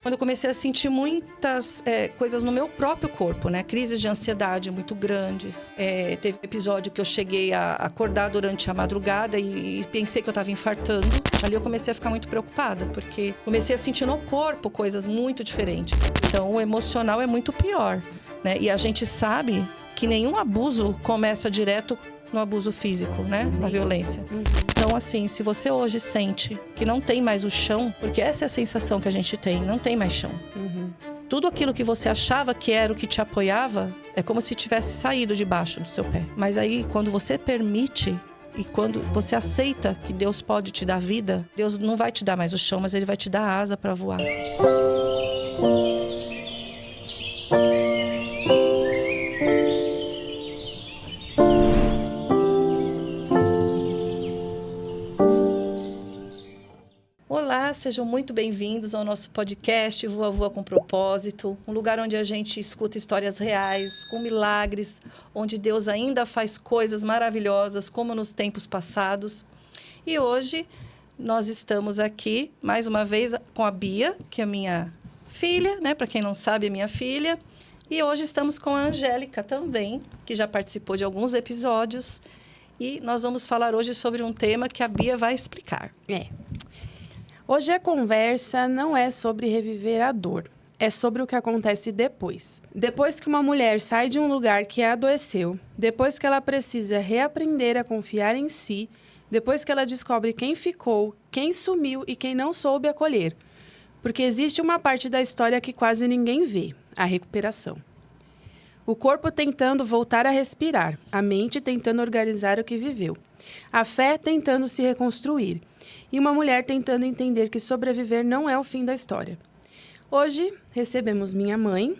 Quando eu comecei a sentir muitas coisas no meu próprio corpo, né? Crises de ansiedade muito grandes. Teve um episódio que eu cheguei a acordar durante a madrugada e pensei que eu estava infartando. Ali eu comecei a ficar muito preocupada, porque comecei a sentir no corpo coisas muito diferentes. Então, o emocional é muito pior, né? E a gente sabe que nenhum abuso começa direto no abuso físico, né? Na violência. Então, assim, se você hoje sente que não tem mais o chão, porque essa é a sensação que a gente tem, não tem mais chão. Tudo aquilo que você achava que era o que te apoiava, é como se tivesse saído debaixo do seu pé. Mas aí, quando você permite e quando você aceita que Deus pode te dar vida, Deus não vai te dar mais o chão, mas Ele vai te dar asa para voar. Olá, sejam muito bem-vindos ao nosso podcast Voa Voa com Propósito, um lugar onde a gente escuta histórias reais, com milagres, onde Deus ainda faz coisas maravilhosas, como nos tempos passados. E hoje nós estamos aqui, mais uma vez, com a Bia, que é minha filha, né? Para quem não sabe, é minha filha. E hoje estamos com a Angélica também, que já participou de alguns episódios. E nós vamos falar hoje sobre um tema que a Bia vai explicar. Hoje a conversa não é sobre reviver a dor, é sobre o que acontece depois. Depois que uma mulher sai de um lugar que a adoeceu, depois que ela precisa reaprender a confiar em si, depois que ela descobre quem ficou, quem sumiu e quem não soube acolher. Porque existe uma parte da história que quase ninguém vê, a recuperação. O corpo tentando voltar a respirar, a mente tentando organizar o que viveu, a fé tentando se reconstruir e uma mulher tentando entender que sobreviver não é o fim da história. Hoje, recebemos minha mãe,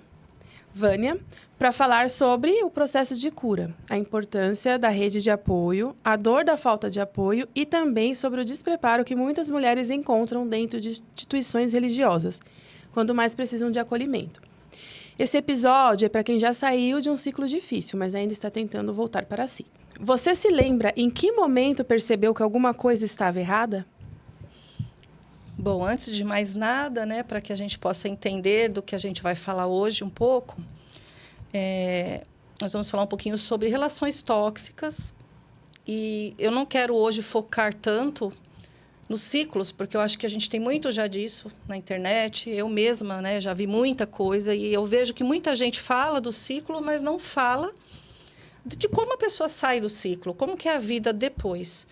Vânia, para falar sobre o processo de cura, a importância da rede de apoio, a dor da falta de apoio e também sobre o despreparo que muitas mulheres encontram dentro de instituições religiosas, quando mais precisam de acolhimento. Esse episódio é para quem já saiu de um ciclo difícil, mas ainda está tentando voltar para si. Você se lembra em que momento percebeu que alguma coisa estava errada? Bom, antes de mais nada, né, para que a gente possa entender do que a gente vai falar hoje um pouco, nós vamos falar um pouquinho sobre relações tóxicas. E eu não quero hoje focar tanto nos ciclos, porque eu acho que a gente tem muito já disso na internet. Eu mesma, né, já vi muita coisa e eu vejo que muita gente fala do ciclo, mas não fala de como a pessoa sai do ciclo, como que é a vida depois,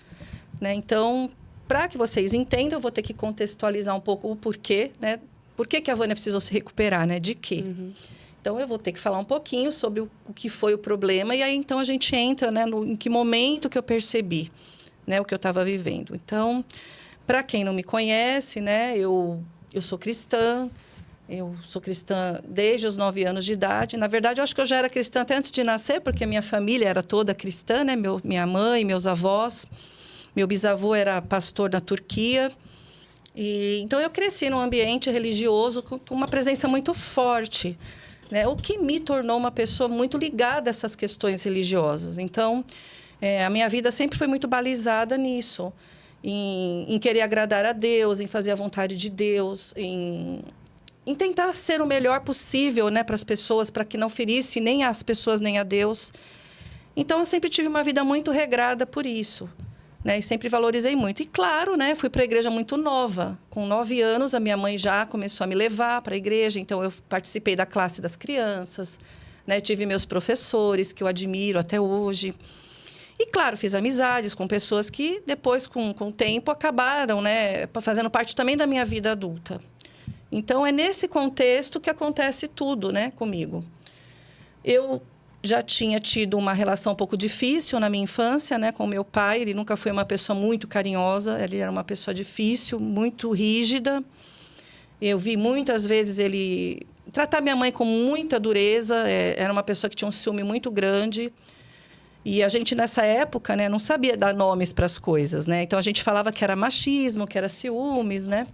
né? Então, para que vocês entendam, eu vou ter que contextualizar um pouco o porquê, né? Por que a Vânia precisou se recuperar, né? De quê? Então, eu vou ter que falar um pouquinho sobre o que foi o problema e aí, então, a gente entra, né, em que momento que eu percebi, né, o que eu estava vivendo. Então, para quem não me conhece, né, eu sou cristã. Eu sou cristã desde os 9 anos de idade. Na verdade, eu acho que eu já era cristã até antes de nascer, porque a minha família era toda cristã, né? Minha mãe, meus avós. Meu bisavô era pastor na Turquia. Então, eu cresci num ambiente religioso com uma presença muito forte, né? O que me tornou uma pessoa muito ligada a essas questões religiosas. Então, a minha vida sempre foi muito balizada nisso. Em querer agradar a Deus, em fazer a vontade de Deus, em tentar ser o melhor possível, né, para as pessoas, para que não ferisse nem as pessoas, nem a Deus. Então, eu sempre tive uma vida muito regrada por isso, né, e sempre valorizei muito. E, claro, né, fui para a igreja muito nova. Com 9 anos, a minha mãe já começou a me levar para a igreja, então eu participei da classe das crianças, né, tive meus professores, que eu admiro até hoje. E, claro, fiz amizades com pessoas que, depois, com o tempo, acabaram, né, fazendo parte também da minha vida adulta. Então, é nesse contexto que acontece tudo, né, comigo. Eu já tinha tido uma relação um pouco difícil na minha infância, né, com meu pai. Ele nunca foi uma pessoa muito carinhosa, ele era uma pessoa difícil, muito rígida. Eu vi muitas vezes ele tratar minha mãe com muita dureza, era uma pessoa que tinha um ciúme muito grande. E a gente, nessa época, né, não sabia dar nomes para as coisas, né? Então, a gente falava que era machismo, que era ciúmes, né?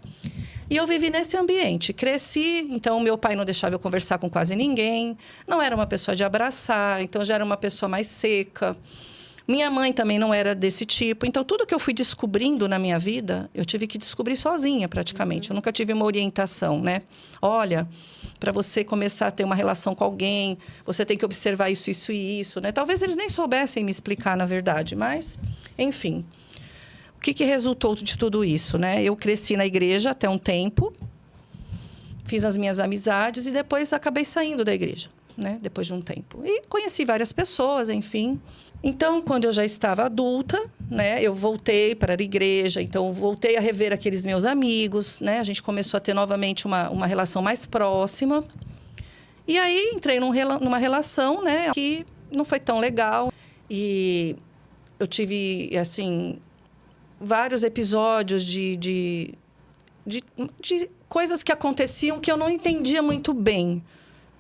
E eu vivi nesse ambiente, cresci, então meu pai não deixava eu conversar com quase ninguém, não era uma pessoa de abraçar, então já era uma pessoa mais seca, Minha mãe também não era desse tipo. Então, tudo que eu fui descobrindo na minha vida, eu tive que descobrir sozinha, praticamente. Eu nunca tive uma orientação, né? Olha, para você começar a ter uma relação com alguém, você tem que observar isso, isso e isso, né? Talvez eles nem soubessem me explicar, na verdade. Mas, enfim. O que resultou de tudo isso, né? Eu cresci na igreja até um tempo. Fiz as minhas amizades e depois acabei saindo da igreja, né? Depois de um tempo. E conheci várias pessoas, enfim. Então, quando eu já estava adulta, né, eu voltei para a igreja, então voltei a rever aqueles meus amigos, né? A gente começou a ter novamente uma relação mais próxima. E aí entrei numa relação, né, que não foi tão legal. E eu tive, assim, vários episódios de coisas que aconteciam que eu não entendia muito bem,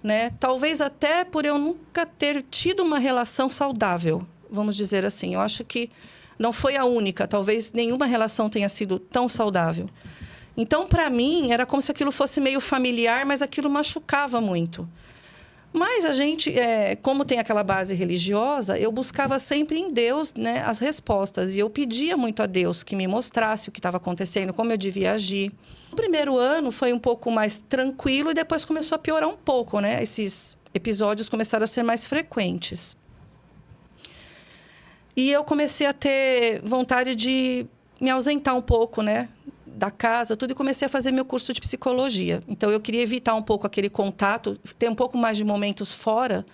né? Talvez até por eu nunca ter tido uma relação saudável, vamos dizer assim. Eu acho que não foi a única. Talvez nenhuma relação tenha sido tão saudável. Então, para mim, era como se aquilo fosse meio familiar, mas aquilo machucava muito. Mas a gente, como tem aquela base religiosa, eu buscava sempre em Deus, né, as respostas. E eu pedia muito a Deus que me mostrasse o que estava acontecendo, como eu devia agir. O primeiro ano foi um pouco mais tranquilo e depois começou a piorar um pouco, né? Esses episódios começaram a ser mais frequentes. E eu comecei a ter vontade de me ausentar um pouco, né, da casa, tudo, e comecei a fazer meu curso de psicologia. Então, eu queria evitar um pouco aquele contato, ter um pouco mais de momentos fora,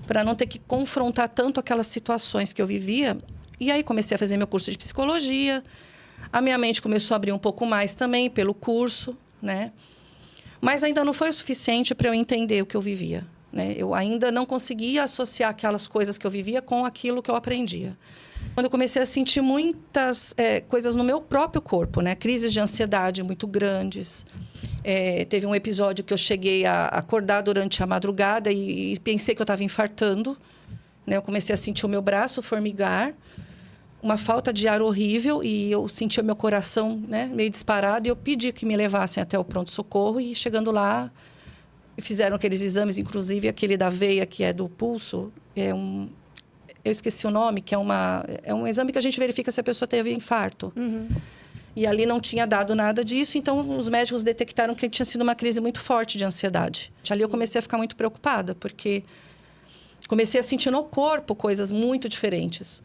para não ter que confrontar tanto aquelas situações que eu vivia. E aí, comecei a fazer meu curso de psicologia. A minha mente começou a abrir um pouco mais também pelo curso, né? Mas ainda não foi o suficiente para eu entender o que eu vivia, né? Eu ainda não conseguia associar aquelas coisas que eu vivia com aquilo que eu aprendia. Quando eu comecei a sentir muitas coisas no meu próprio corpo, né? Crises de ansiedade muito grandes. Teve um episódio que eu cheguei a acordar durante a madrugada e pensei que eu estava infartando, né? Eu comecei a sentir o meu braço formigar, uma falta de ar horrível, e eu sentia o meu coração, né, meio disparado, e eu pedi que me levassem até o pronto-socorro. E chegando lá, fizeram aqueles exames, inclusive aquele da veia, que é do pulso, eu esqueci o nome, que é um exame que a gente verifica se a pessoa teve infarto. Uhum. E ali não tinha dado nada disso, então os médicos detectaram que tinha sido uma crise muito forte de ansiedade. Ali eu comecei a ficar muito preocupada, porque comecei a sentir no corpo coisas muito diferentes.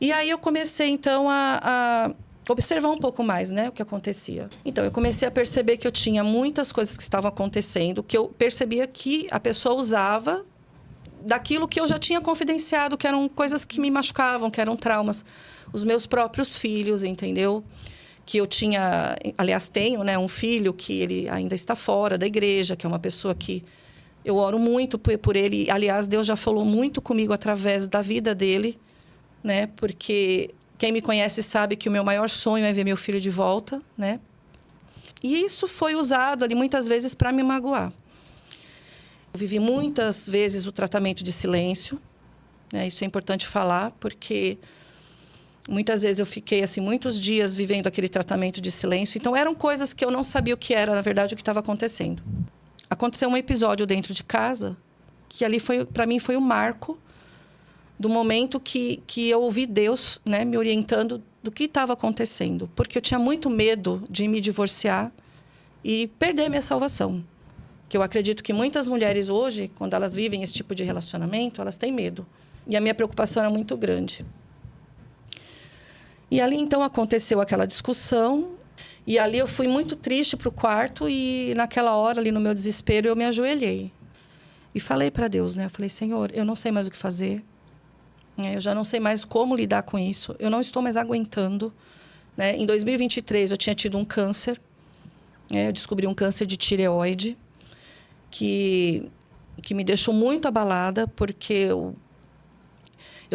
E aí eu comecei, então, a observar um pouco mais, né, o que acontecia. Então, eu comecei a perceber que eu tinha muitas coisas que estavam acontecendo, que eu percebia que a pessoa usava daquilo que eu já tinha confidenciado, que eram coisas que me machucavam, que eram traumas. Os meus próprios filhos, entendeu? Que eu tinha... Aliás, tenho, né, um filho que ele ainda está fora da igreja, que é uma pessoa que eu oro muito por ele. Aliás, Deus já falou muito comigo através da vida dele, né? Porque quem me conhece sabe que o meu maior sonho é ver meu filho de volta, né? E isso foi usado ali muitas vezes para me magoar. Eu vivi muitas vezes o tratamento de silêncio, né? Isso é importante falar, porque muitas vezes eu fiquei assim muitos dias vivendo aquele tratamento de silêncio. Então eram coisas que eu não sabia o que era, na verdade, o que estava acontecendo. Aconteceu um episódio dentro de casa que ali foi, para mim, foi o marco do momento que eu ouvi Deus, né, me orientando do que estava acontecendo. Porque eu tinha muito medo de me divorciar e perder minha salvação. Que eu acredito que muitas mulheres hoje, quando elas vivem esse tipo de relacionamento, elas têm medo. E a minha preocupação era muito grande. E ali, então, aconteceu aquela discussão. E ali eu fui muito triste para o quarto. E naquela hora, ali no meu desespero, eu me ajoelhei. E falei para Deus, né? Eu falei, Senhor, eu não sei mais o que fazer. Eu já não sei mais como lidar com isso. Eu não estou mais aguentando, né? Em 2023, eu tinha tido um câncer. Eu descobri um câncer de tireoide, que me deixou muito abalada, porque eu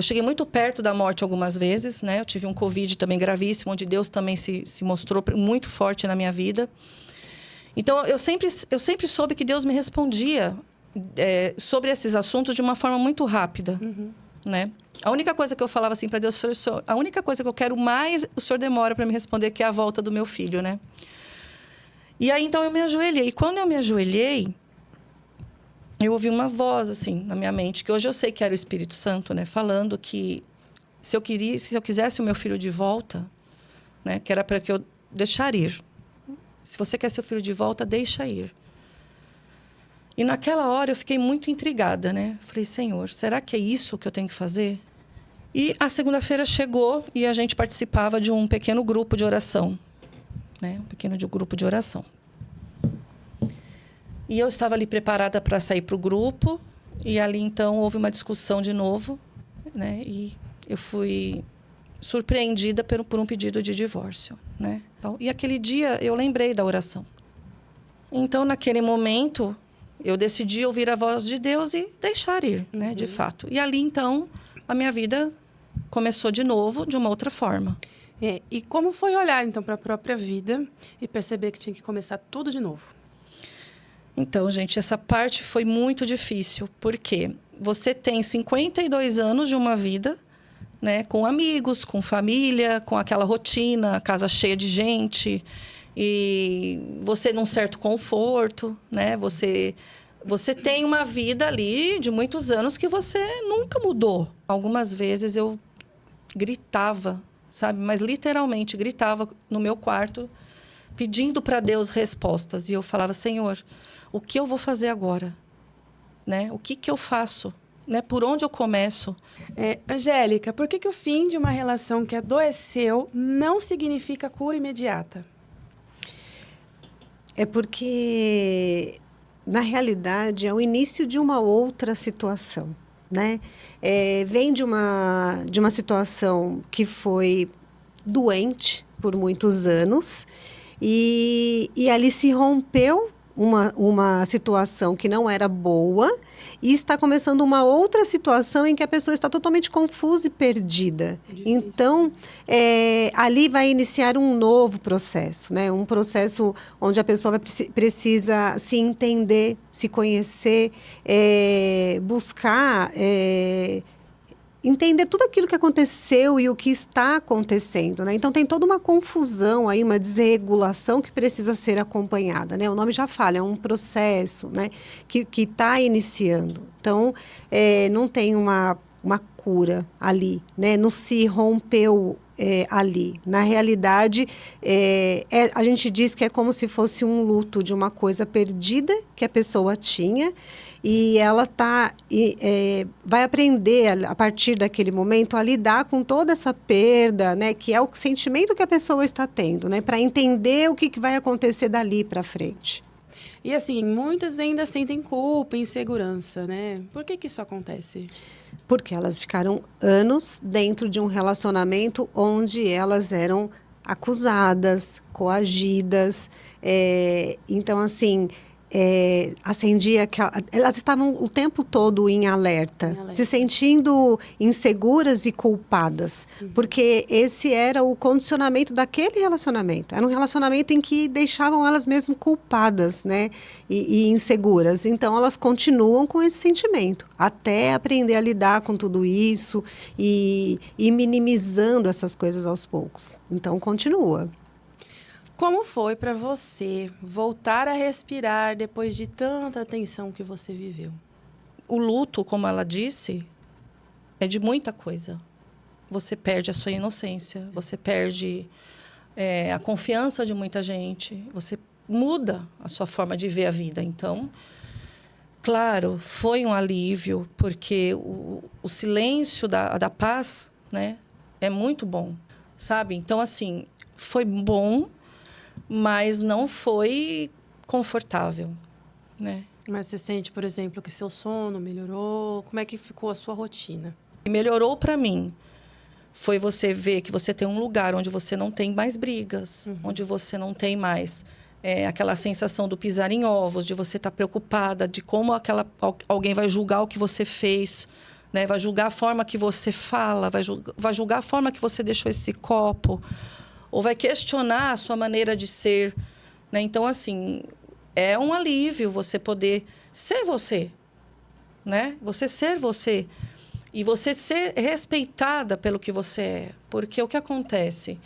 cheguei muito perto da morte algumas vezes, né? Eu tive um Covid também gravíssimo, onde Deus também se mostrou muito forte na minha vida. Então, eu sempre soube que Deus me respondia sobre esses assuntos de uma forma muito rápida, né? A única coisa que eu falava assim para Deus, eu falei, a única coisa que eu quero mais, o Senhor demora para me responder, que é a volta do meu filho, né? E aí, então, eu me ajoelhei. E quando eu me ajoelhei, eu ouvi uma voz, assim, na minha mente, que hoje eu sei que era o Espírito Santo, né? Falando que se eu quisesse o meu filho de volta, né, que era para que eu deixar ir. Se você quer seu filho de volta, deixa ir. E naquela hora eu fiquei muito intrigada, né? Falei, Senhor, será que é isso que eu tenho que fazer? E a segunda-feira chegou e a gente participava de um pequeno grupo de oração, né? Um pequeno grupo de oração. E eu estava ali preparada para sair para o grupo e ali então houve uma discussão de novo, né? E eu fui surpreendida por um pedido de divórcio, né? Então, e aquele dia eu lembrei da oração. Então, naquele momento, eu decidi ouvir a voz de Deus e deixar ir, né? De fato. E ali, então, a minha vida começou de novo, de uma outra forma. E como foi olhar, então, para a própria vida e perceber que tinha que começar tudo de novo? Então, gente, essa parte foi muito difícil, porque você tem 52 anos de uma vida, né, com amigos, com família, com aquela rotina, casa cheia de gente, e você num certo conforto, né? Você tem uma vida ali de muitos anos que você nunca mudou. Algumas vezes eu gritava, sabe? Mas literalmente gritava no meu quarto, pedindo para Deus respostas. E eu falava, Senhor, o que eu vou fazer agora? Né? O que eu faço? Né? Por onde eu começo? Angélica, por que o fim de uma relação que adoeceu não significa cura imediata? É porque, na realidade, é o início de uma outra situação, né? Vem de uma situação que foi doente por muitos anos e ali se rompeu uma situação que não era boa e está começando uma outra situação em que a pessoa está totalmente confusa e perdida. Difícil. Então, ali vai iniciar um novo processo, né? Um processo onde a pessoa precisa se entender, se conhecer, buscar... entender tudo aquilo que aconteceu e o que está acontecendo, né? Então, tem toda uma confusão aí, uma desregulação que precisa ser acompanhada, né? O nome já fala, é um processo, né? Que está iniciando. Então, não tem uma cura ali, né? Não se rompeu ali. Na realidade, a gente diz que é como se fosse um luto de uma coisa perdida que a pessoa tinha, e ela vai aprender, a partir daquele momento, a lidar com toda essa perda, né? Que é o sentimento que a pessoa está tendo, né? Para entender o que vai acontecer dali para frente. E assim, muitas ainda sentem culpa e insegurança, né? Por que isso acontece? Porque elas ficaram anos dentro de um relacionamento onde elas eram acusadas, coagidas. Então, assim... acendia que elas estavam o tempo todo em alerta, se sentindo inseguras e culpadas, porque esse era o condicionamento daquele relacionamento. Era um relacionamento em que deixavam elas mesmas culpadas, né, e inseguras. Então, elas continuam com esse sentimento, até aprender a lidar com tudo isso e minimizando essas coisas aos poucos. Então, continua. Como foi para você voltar a respirar depois de tanta tensão que você viveu? O luto, como ela disse, é de muita coisa. Você perde a sua inocência, você perde a confiança de muita gente, você muda a sua forma de ver a vida. Então, claro, foi um alívio, porque o silêncio da paz, né, é muito bom, sabe? Então, assim, foi bom, mas não foi confortável, né? Mas você sente, por exemplo, que seu sono melhorou? Como é que ficou a sua rotina? Melhorou para mim. Foi você ver que você tem um lugar onde você não tem mais brigas, onde você não tem mais aquela sensação do pisar em ovos, de você estar preocupada, de como alguém vai julgar o que você fez, né? Vai julgar a forma que você fala, vai julgar a forma que você deixou esse copo, ou vai questionar a sua maneira de ser, né? Então, assim, é um alívio você poder ser você, né? Você ser você. E você ser respeitada pelo que você é. Porque o que acontece?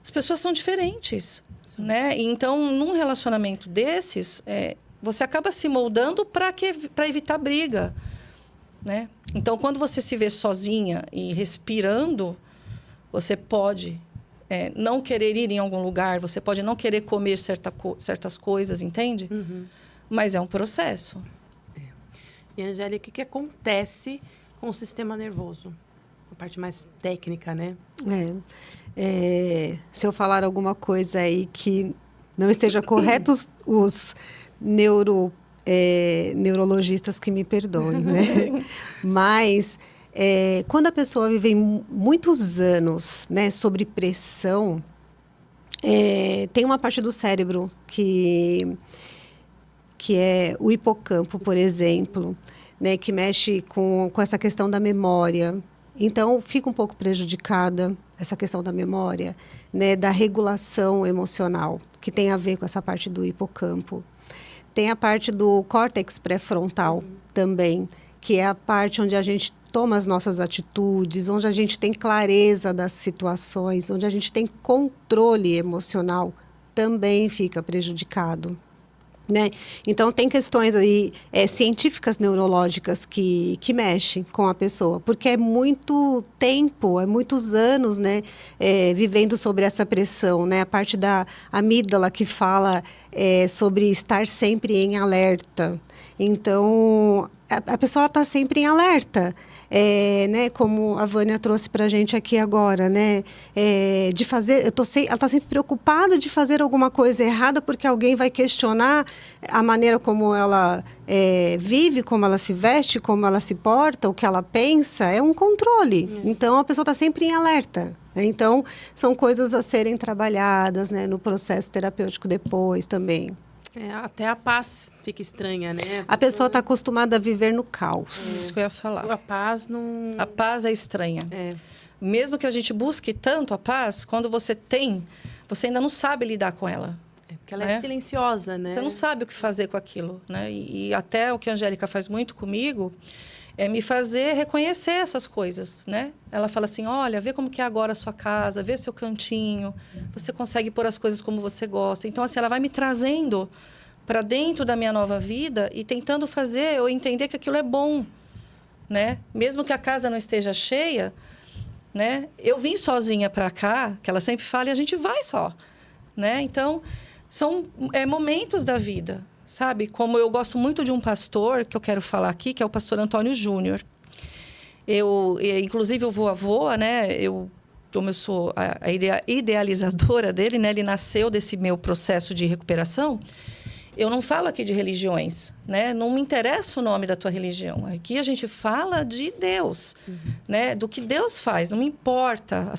As pessoas são diferentes, né? Então, num relacionamento desses, você acaba se moldando para evitar briga. né? Então, quando você se vê sozinha e respirando, você pode não querer ir em algum lugar, você pode não querer comer certas coisas, entende? Mas é um processo. E, Angélica, o que acontece com o sistema nervoso? A parte mais técnica, né? Se eu falar alguma coisa aí que não esteja correto, os neurologistas que me perdoem, né? Mas quando a pessoa vive muitos anos, né, sobre pressão, tem uma parte do cérebro que é o hipocampo, por exemplo, né, que mexe com essa questão da memória. Então, fica um pouco prejudicada essa questão da memória, né, da regulação emocional, que tem a ver com essa parte do hipocampo. Tem a parte do córtex pré-frontal também, que é a parte onde a gente toma as nossas atitudes, onde a gente tem clareza das situações, onde a gente tem controle emocional, também fica prejudicado. Né? Então, tem questões aí científicas neurológicas que mexem com a pessoa, porque é muito tempo, é muitos anos, né, vivendo sobre essa pressão, né? A parte da amígdala que fala sobre estar sempre em alerta. Então, a pessoa está sempre em alerta, né? Como a Vânia trouxe para a gente aqui agora, né? De fazer, ela está sempre preocupada de fazer alguma coisa errada porque alguém vai questionar a maneira como ela vive, como ela se veste, como ela se porta, o que ela pensa. É um controle. Então, a pessoa está sempre em alerta. Né? Então, são coisas a serem trabalhadas, né, no processo terapêutico depois também. Até a paz fica estranha, né? A pessoa está acostumada a viver no caos. Isso que eu ia falar. A paz não... A paz é estranha. Mesmo que a gente busque tanto a paz, quando você tem, você ainda não sabe lidar com ela. Porque ela é silenciosa, né? Você não sabe o que fazer com aquilo, né? E até o que a Angélica faz muito comigo é me fazer reconhecer essas coisas, né? Ela fala assim, olha, vê como que é agora a sua casa, vê seu cantinho, você consegue pôr as coisas como você gosta. Então, assim, ela vai me trazendo para dentro da minha nova vida e tentando fazer eu entender que aquilo é bom, né? Mesmo que a casa não esteja cheia, né? Eu vim sozinha para cá, que ela sempre fala, e a gente vai só, né? Então, são momentos da vida, sabe? Como eu gosto muito de um pastor, que eu quero falar aqui, que é o pastor Antônio Júnior. Inclusive, o avô, né? Como eu sou a idealizadora dele, né? Ele nasceu desse meu processo de recuperação. Eu não falo aqui de religiões, né? Não me interessa o nome da tua religião. Aqui a gente fala de Deus, né? Do que Deus faz. Não me importa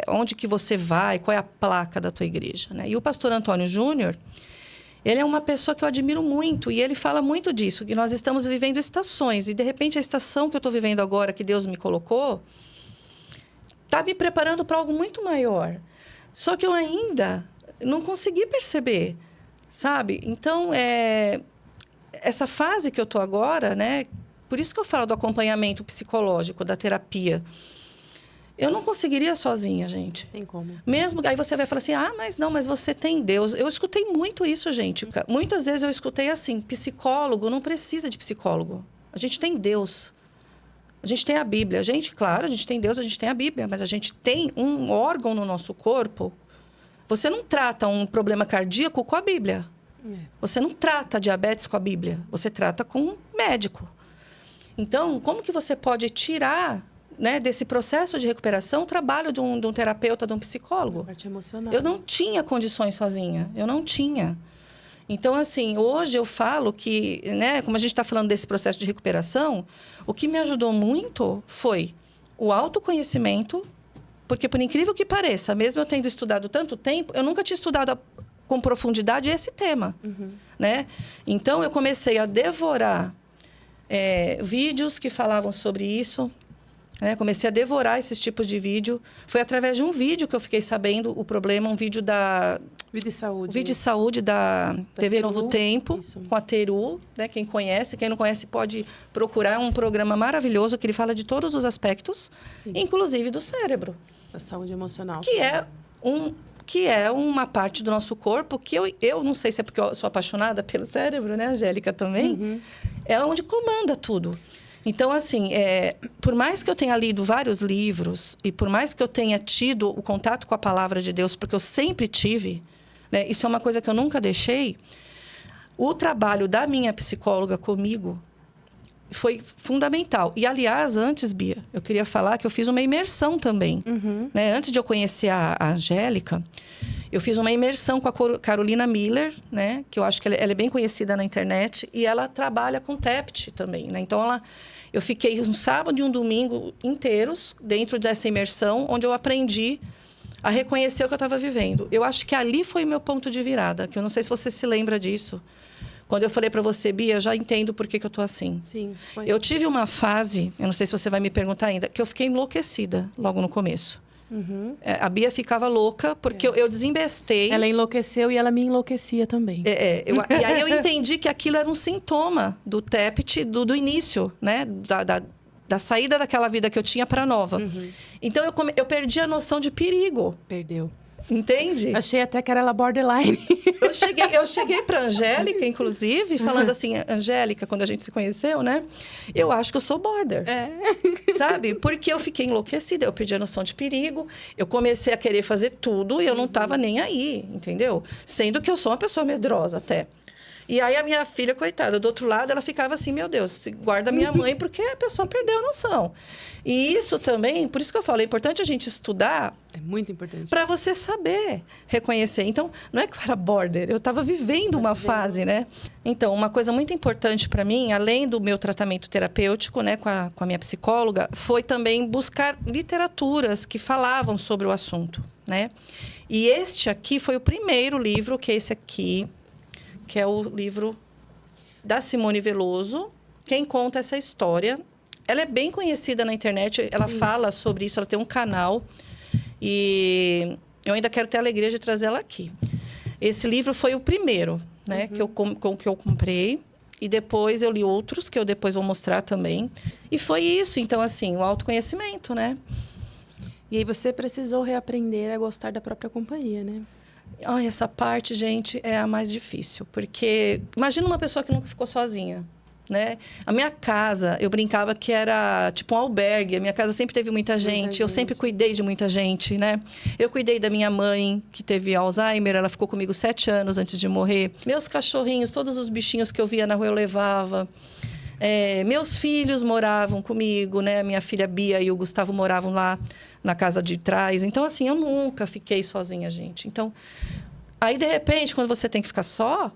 onde que você vai, qual é a placa da tua igreja, né? E o pastor Antônio Júnior, ele é uma pessoa que eu admiro muito e ele fala muito disso, que nós estamos vivendo estações e, de repente, a estação que eu estou vivendo agora, que Deus me colocou, está me preparando para algo muito maior. Só que eu ainda não consegui perceber, sabe? Então, essa fase que eu estou agora, né? Por isso que eu falo do acompanhamento psicológico, da terapia. Eu não conseguiria sozinha, gente. Tem como. Mesmo, aí você vai falar assim, mas você tem Deus. Eu escutei muito isso, gente. Muitas vezes eu escutei assim, psicólogo não precisa de psicólogo. A gente tem Deus. A gente tem a Bíblia. Claro, a gente tem Deus, a gente tem a Bíblia. Mas a gente tem um órgão no nosso corpo. Você não trata um problema cardíaco com a Bíblia. Você não trata diabetes com a Bíblia. Você trata com um médico. Então, como que você pode tirar... né, desse processo de recuperação, o trabalho de um terapeuta, de um psicólogo. A parte emocional. Eu não tinha condições sozinha. Eu não tinha. Então, assim, hoje eu falo que, né, como a gente está falando desse processo de recuperação, o que me ajudou muito foi o autoconhecimento, porque, por incrível que pareça, mesmo eu tendo estudado tanto tempo, eu nunca tinha estudado com profundidade esse tema, né? Então, eu comecei a devorar vídeos que falavam sobre isso, né? Comecei a devorar esses tipos de vídeo. Foi através de um vídeo que eu fiquei sabendo o problema, um vídeo da... Vida e Saúde. Vida e Saúde da TV Teru, Novo Tempo, isso. com a Teru, né? Quem conhece, quem não conhece pode procurar. É um programa maravilhoso que ele fala de todos os aspectos, Sim. inclusive do cérebro. Da saúde emocional. Que é uma parte do nosso corpo que eu não sei se é porque eu sou apaixonada pelo cérebro, né, Angélica, também? É onde comanda tudo. Então, assim, por mais que eu tenha lido vários livros e por mais que eu tenha tido o contato com a palavra de Deus, porque eu sempre tive, né, isso é uma coisa que eu nunca deixei, o trabalho da minha psicóloga comigo foi fundamental. E, aliás, antes, Bia, eu queria falar que eu fiz uma imersão também. Né? Antes de eu conhecer a Angélica, eu fiz uma imersão com a Carolina Miller, né? Que eu acho que ela é bem conhecida na internet. E ela trabalha com TEPT também, né? Então, eu fiquei um sábado e um domingo inteiros dentro dessa imersão, onde eu aprendi a reconhecer o que eu estava vivendo. Eu acho que ali foi o meu ponto de virada, que eu não sei se você se lembra disso. Quando eu falei para você, Bia, já entendo por que eu tô assim. Sim. Foi. Eu tive uma fase, eu não sei se você vai me perguntar ainda, que eu fiquei enlouquecida logo no começo. A Bia ficava louca, porque eu desembestei. Ela enlouqueceu e ela me enlouquecia também. E aí eu entendi que aquilo era um sintoma do TEPT do início, né? Da saída daquela vida que eu tinha para nova. Então, eu perdi a noção de perigo. Perdeu. Entende? Achei até que era ela borderline. Eu cheguei para Angélica, inclusive, falando assim, Angélica, quando a gente se conheceu, né? Eu acho que eu sou border. Sabe? Porque eu fiquei enlouquecida, eu perdi a noção de perigo, eu comecei a querer fazer tudo e eu não estava nem aí, entendeu? Sendo que eu sou uma pessoa medrosa até. E aí a minha filha, coitada, do outro lado, ela ficava assim, meu Deus, guarda minha mãe, porque a pessoa perdeu a noção. E isso também, por isso que eu falo, é importante a gente estudar. É muito importante. Para você saber reconhecer. Então, não é que eu era border, eu estava vivendo uma fase, né? Então, uma coisa muito importante para mim, além do meu tratamento terapêutico, né, com a minha psicóloga, foi também buscar literaturas que falavam sobre o assunto, né? E este aqui foi o primeiro livro, que é esse aqui, que é o livro da Simone Veloso, quem conta essa história. Ela é bem conhecida na internet, ela fala sobre isso, ela tem um canal. E eu ainda quero ter a alegria de trazer ela aqui. Esse livro foi o primeiro, né, que eu comprei. E depois eu li outros, que eu depois vou mostrar também. E foi isso, então, assim, o autoconhecimento, né? E aí você precisou reaprender a gostar da própria companhia, né? Ai, essa parte, gente, é a mais difícil. Porque imagina uma pessoa que nunca ficou sozinha, né? A minha casa, eu brincava que era tipo um albergue. A minha casa sempre teve muita gente. Eu sempre cuidei de muita gente, né? Eu cuidei da minha mãe, que teve Alzheimer. Ela ficou comigo 7 anos antes de morrer. Meus cachorrinhos, todos os bichinhos que eu via na rua, eu levava. Meus filhos moravam comigo, né? Minha filha Bia e o Gustavo moravam lá na casa de trás. Então, assim, eu nunca fiquei sozinha, gente. Então, aí, de repente, quando você tem que ficar só,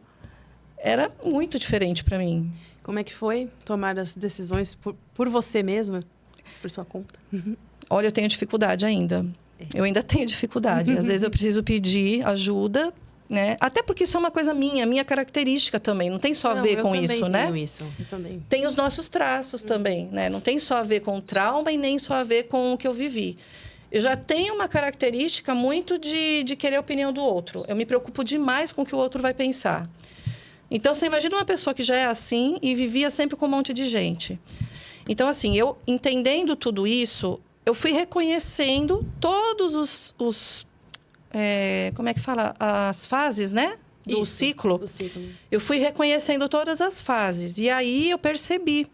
era muito diferente para mim. Como é que foi tomar as decisões por você mesma, por sua conta? Olha, eu tenho dificuldade ainda. Eu ainda tenho dificuldade. Às vezes eu preciso pedir ajuda, né? Até porque isso é uma coisa minha característica também. Não tem só a ver com isso, né? Eu também. Tem os nossos traços também, né? Não tem só a ver com o trauma e nem só a ver com o que eu vivi. Eu já tenho uma característica muito de querer a opinião do outro. Eu me preocupo demais com o que o outro vai pensar. Então, você imagina uma pessoa que já é assim e vivia sempre com um monte de gente. Então, assim, eu entendendo tudo isso, eu fui reconhecendo todos como é que fala? As fases, né? Do ciclo. Do ciclo. Eu fui reconhecendo todas as fases. E aí, eu percebi.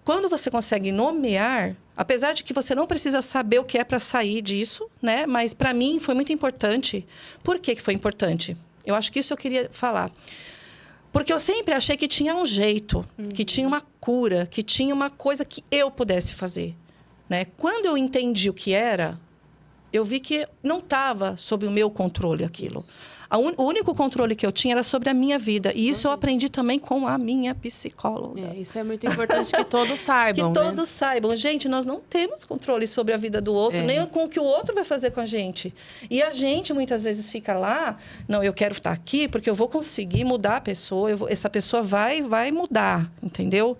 Quando você consegue nomear, apesar de que você não precisa saber o que é para sair disso, né? Mas, para mim, foi muito importante. Por que foi importante? Eu acho que isso eu queria falar. Porque eu sempre achei que tinha um jeito, que tinha uma cura, que tinha uma coisa que eu pudesse fazer, né? Quando eu entendi o que era, eu vi que não estava sob o meu controle aquilo. O único controle que eu tinha era sobre a minha vida. E isso eu aprendi também com a minha psicóloga. Isso é muito importante que todos saibam, que todos saibam. Gente, nós não temos controle sobre a vida do outro, nem com o que o outro vai fazer com a gente. E a gente, muitas vezes, fica lá... Não, eu quero estar aqui porque eu vou conseguir mudar a pessoa. Essa pessoa vai mudar, entendeu?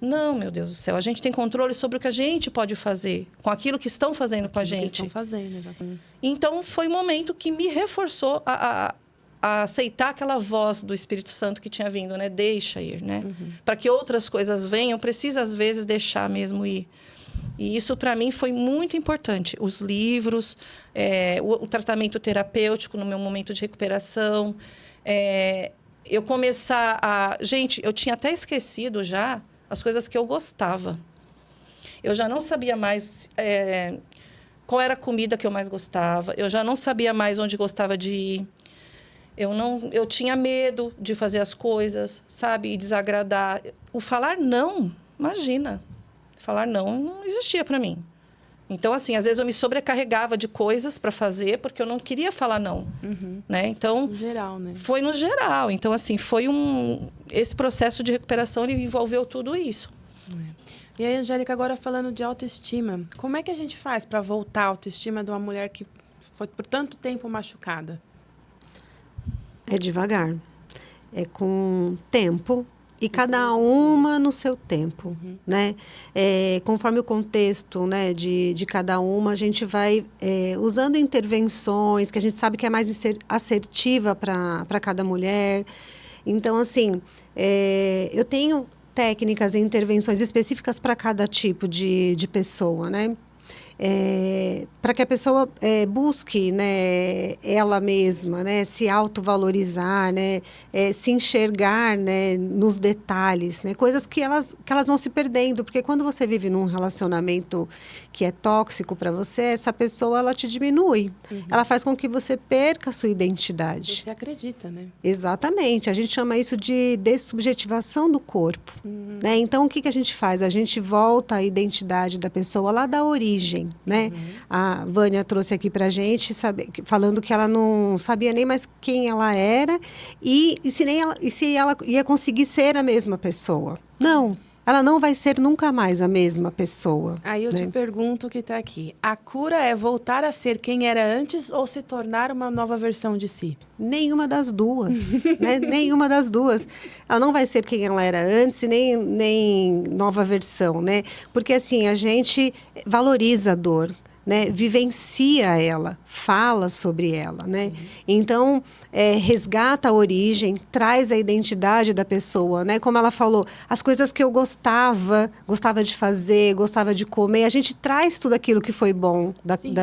Não, meu Deus do céu. A gente tem controle sobre o que a gente pode fazer com aquilo que estão fazendo com a gente. Que estão fazendo, exatamente. Então, foi um momento que me reforçou a aceitar aquela voz do Espírito Santo que tinha vindo, né? Deixa ir, né? Para que outras coisas venham, precisa, às vezes, deixar mesmo ir. E isso, para mim, foi muito importante. Os livros, o tratamento terapêutico no meu momento de recuperação. Eu começar a... Gente, eu tinha até esquecido já as coisas que eu gostava. Eu já não sabia mais qual era a comida que eu mais gostava. Eu já não sabia mais onde gostava de ir. Eu tinha medo de fazer as coisas, sabe? E desagradar. O falar não, imagina. Falar não existia para mim. Então, assim, às vezes eu me sobrecarregava de coisas para fazer porque eu não queria falar não, né? Então, No geral, né? foi no geral. Então, assim, esse processo de recuperação, ele envolveu tudo isso. E aí, Angélica, agora falando de autoestima, como é que a gente faz para voltar a autoestima de uma mulher que foi por tanto tempo machucada? É devagar. É com tempo. E cada uma no seu tempo, né? Conforme o contexto, né, de cada uma, a gente vai usando intervenções que a gente sabe que é mais assertiva para cada mulher. Então, assim, eu tenho técnicas e intervenções específicas para cada tipo de pessoa, né? Para que a pessoa busque, né, ela mesma, né, se autovalorizar, né, se enxergar, né, nos detalhes, né, coisas que elas vão se perdendo, porque quando você vive num relacionamento que é tóxico para você, essa pessoa ela te diminui, ela faz com que você perca a sua identidade. Você acredita, né? Exatamente, a gente chama isso de dessubjetivação do corpo, né? Então o que a gente faz? A gente volta à identidade da pessoa lá da origem. Né? A Vânia trouxe aqui para a gente, falando que ela não sabia nem mais quem ela era e se ela ia conseguir ser a mesma pessoa. Não, ela não vai ser nunca mais a mesma pessoa. Aí eu né? te pergunto o que está aqui. A cura é voltar a ser quem era antes ou se tornar uma nova versão de si? Nenhuma das duas. Né? Nenhuma das duas. Ela não vai ser quem ela era antes, nem nova versão, né? Porque, assim, a gente valoriza a dor, né? Vivencia ela, fala sobre ela, né? Então, resgata a origem, traz a identidade da pessoa, né? Como ela falou, as coisas que eu gostava de fazer, gostava de comer, a gente traz tudo aquilo que foi bom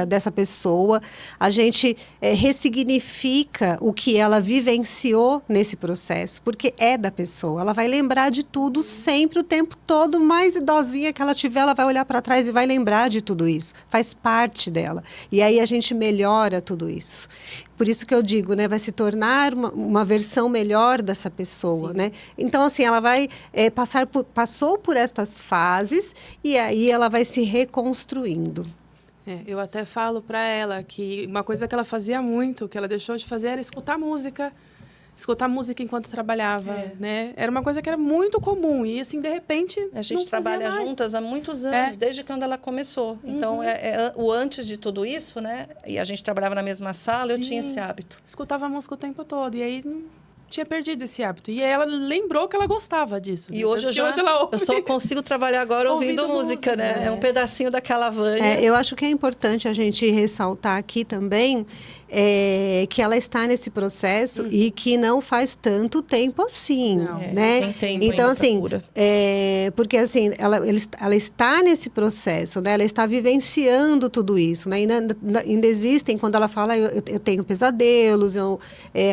dessa pessoa, a gente ressignifica o que ela vivenciou nesse processo, porque é da pessoa, ela vai lembrar de tudo sempre, o tempo todo, mais idosinha que ela tiver, ela vai olhar para trás e vai lembrar de tudo isso, faz parte dela, e aí a gente melhora tudo isso. Por isso que eu digo, né, vai se tornar uma versão melhor dessa pessoa, né? Então, assim, ela vai passou por estas fases e aí ela vai se reconstruindo. Eu até falo para ela que uma coisa que ela fazia muito, que ela deixou de fazer, era escutar música enquanto trabalhava, né? Era uma coisa que era muito comum e, assim, de repente, a gente trabalha juntas há muitos anos, desde quando ela começou. Então, o antes de tudo isso, né? E a gente trabalhava na mesma sala, eu tinha esse hábito. Escutava música o tempo todo e aí tinha perdido esse hábito. E aí ela lembrou que ela gostava disso. E hoje eu só consigo trabalhar agora ouvindo música, né? É um pedacinho daquela Vânia. Eu acho que é importante a gente ressaltar aqui também que ela está nesse processo e que não faz tanto tempo assim, né? Tem tempo então, assim, cura. porque assim, ela está nesse processo, né? Ela está vivenciando tudo isso, né? Ainda existem, quando ela fala, eu tenho pesadelos, eu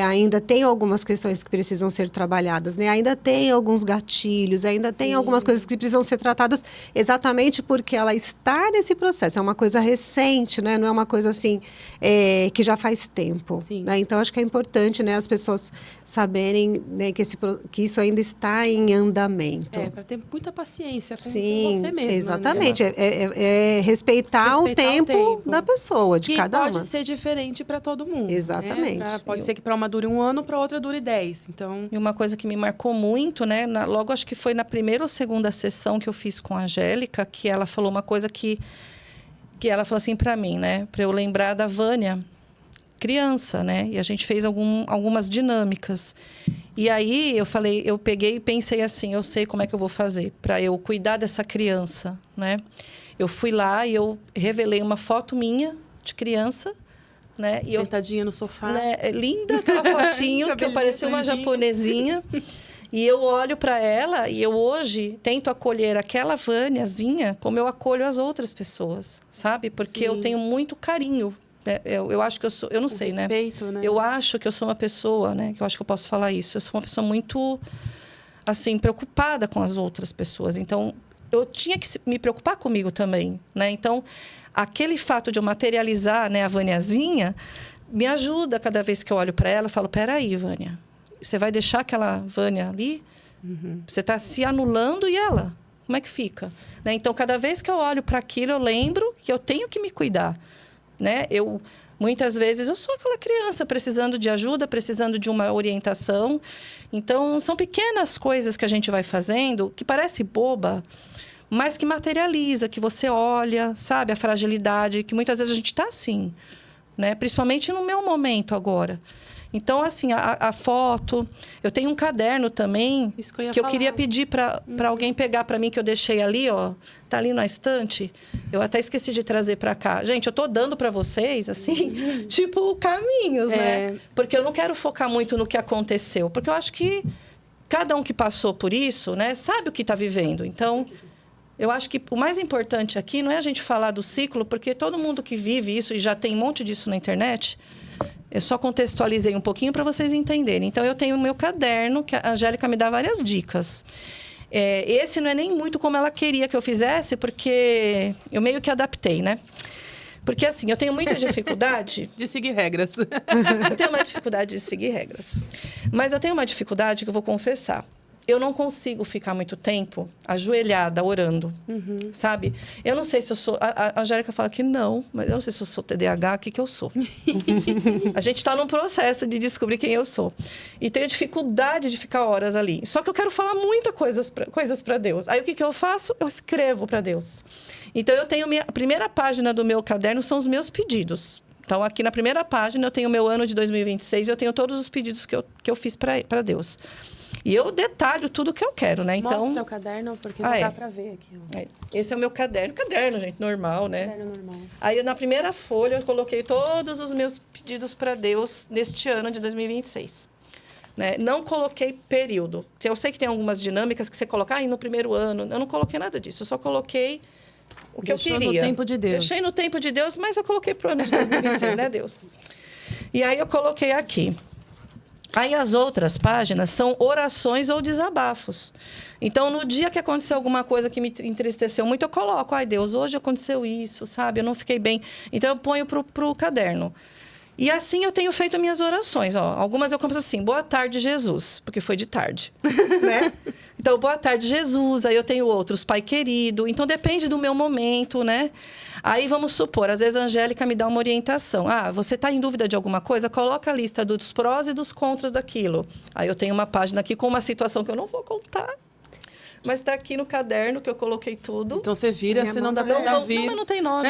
ainda tenho algumas questões que precisam ser trabalhadas, né? Ainda tem alguns gatilhos, ainda tem algumas coisas que precisam ser tratadas exatamente porque ela está nesse processo. É uma coisa recente, né? Não é uma coisa assim que já faz tempo. Né? Então, acho que é importante, né, as pessoas saberem, né, que isso ainda está em andamento. Para ter muita paciência com você mesma. Exatamente. Né? Respeitar o tempo da pessoa, de cada uma. Que pode ser diferente para todo mundo. Exatamente. Né? Pode ser que para uma dure 1 ano, para outra dure 10. Então... E uma coisa que me marcou muito, né? Logo, acho que foi na primeira ou segunda sessão que eu fiz com a Angélica, que ela falou uma coisa que ela falou assim para mim, né? Para eu lembrar da Vânia, criança, né? E a gente fez algumas dinâmicas. E aí eu peguei e pensei assim, eu sei como é que eu vou fazer para eu cuidar dessa criança, né? Eu fui lá e eu revelei uma foto minha de criança, né? E sentadinha no sofá. Né? Linda aquela fotinho, que eu parecia uma japonesinha. E eu olho para ela e eu hoje tento acolher aquela Vâniazinha como eu acolho as outras pessoas, sabe? Porque eu tenho muito carinho. Né? Eu acho que eu sou... Eu não sei, respeito, né? Eu acho que eu sou uma pessoa, né? Que eu acho que eu posso falar isso. Eu sou uma pessoa muito assim, preocupada com as outras pessoas. Então, eu tinha que me preocupar comigo também, né? Então, aquele fato de eu materializar, né, a Vâniazinha me ajuda cada vez que eu olho para ela, eu falo, peraí, Vânia, você vai deixar aquela Vânia ali? Você está se anulando e ela? Como é que fica? Né? Então, cada vez que eu olho para aquilo, eu lembro que eu tenho que me cuidar, né? Muitas vezes eu sou aquela criança precisando de ajuda, precisando de uma orientação. Então, são pequenas coisas que a gente vai fazendo, que parece boba, mas que materializa, que você olha, sabe? A fragilidade, que muitas vezes a gente está assim, né? Principalmente no meu momento agora. Então, assim, a foto... Eu tenho um caderno também, Isso que eu ia eu falar. queria pedir para alguém pegar para mim, que eu deixei ali, ó. Tá ali na estante. Eu até esqueci de trazer para cá. Gente, eu tô dando para vocês, assim, tipo, caminhos, né? Porque eu não quero focar muito no que aconteceu. Porque eu acho que cada um que passou por isso, né, sabe o que está vivendo. Então, eu acho que o mais importante aqui não é a gente falar do ciclo, porque todo mundo que vive isso, e já tem um monte disso na internet... Eu só contextualizei um pouquinho para vocês entenderem. Então, eu tenho o meu caderno, que a Angélica me dá várias dicas. Esse não é nem muito como ela queria que eu fizesse, porque eu meio que adaptei, né? Porque, assim, eu tenho muita dificuldade... De seguir regras. Eu tenho uma dificuldade de seguir regras. Mas eu tenho uma dificuldade que eu vou confessar. Eu não consigo ficar muito tempo ajoelhada, orando, sabe? Eu não sei se eu sou... A Angélica fala que não, mas eu não sei se eu sou TDAH, o que eu sou. A gente está num processo de descobrir quem eu sou. E tenho dificuldade de ficar horas ali. Só que eu quero falar muitas coisas para Deus. Aí, o que eu faço? Eu escrevo para Deus. Então, eu tenho... A primeira página do meu caderno são os meus pedidos. Então, aqui na primeira página, eu tenho o meu ano de 2026 e eu tenho todos os pedidos que eu fiz para Deus. E eu detalho tudo o que eu quero, né? Então... Mostra o caderno, porque não dá pra ver aqui. Ó. Esse é o meu caderno. Caderno, gente, normal, né? Caderno normal. Aí, na primeira folha, eu coloquei todos os meus pedidos para Deus neste ano de 2026. Né? Não coloquei período. Porque eu sei que tem algumas dinâmicas que você coloca no primeiro ano. Eu não coloquei nada disso. Eu só coloquei o que eu queria. Deixou no tempo de Deus. Deixei no tempo de Deus, mas eu coloquei para o ano de 2026, né, Deus? E aí, eu coloquei aqui. Aí, as outras páginas são orações ou desabafos. Então, no dia que aconteceu alguma coisa que me entristeceu muito, eu coloco. Ai, Deus, hoje aconteceu isso, sabe? Eu não fiquei bem. Então, eu ponho pro caderno. E assim eu tenho feito minhas orações. Ó. Algumas eu começo assim, boa tarde, Jesus. Porque foi de tarde, né? Então, boa tarde, Jesus. Aí eu tenho outros, Pai querido. Então, depende do meu momento, né? Aí, vamos supor, às vezes a Angélica me dá uma orientação. Ah, você está em dúvida de alguma coisa? Coloca a lista dos prós e dos contras daquilo. Aí, eu tenho uma página aqui com uma situação que eu não vou contar. Mas está aqui no caderno que eu coloquei tudo. Então, você vira, se não dá pra Davi. Não, mas não tem nome.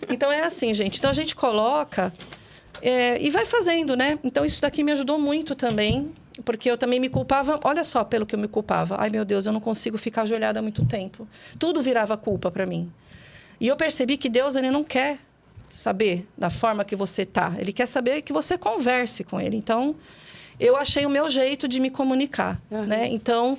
Então, é assim, gente. Então, a gente coloca... e vai fazendo, né? Então, isso daqui me ajudou muito também. Porque eu também me culpava... Olha só pelo que eu me culpava. Ai, meu Deus, eu não consigo ficar ajoelhada há muito tempo. Tudo virava culpa para mim. E eu percebi que Deus, ele não quer saber da forma que você tá. Ele quer saber que você converse com ele. Então, eu achei o meu jeito de me comunicar, né? Então,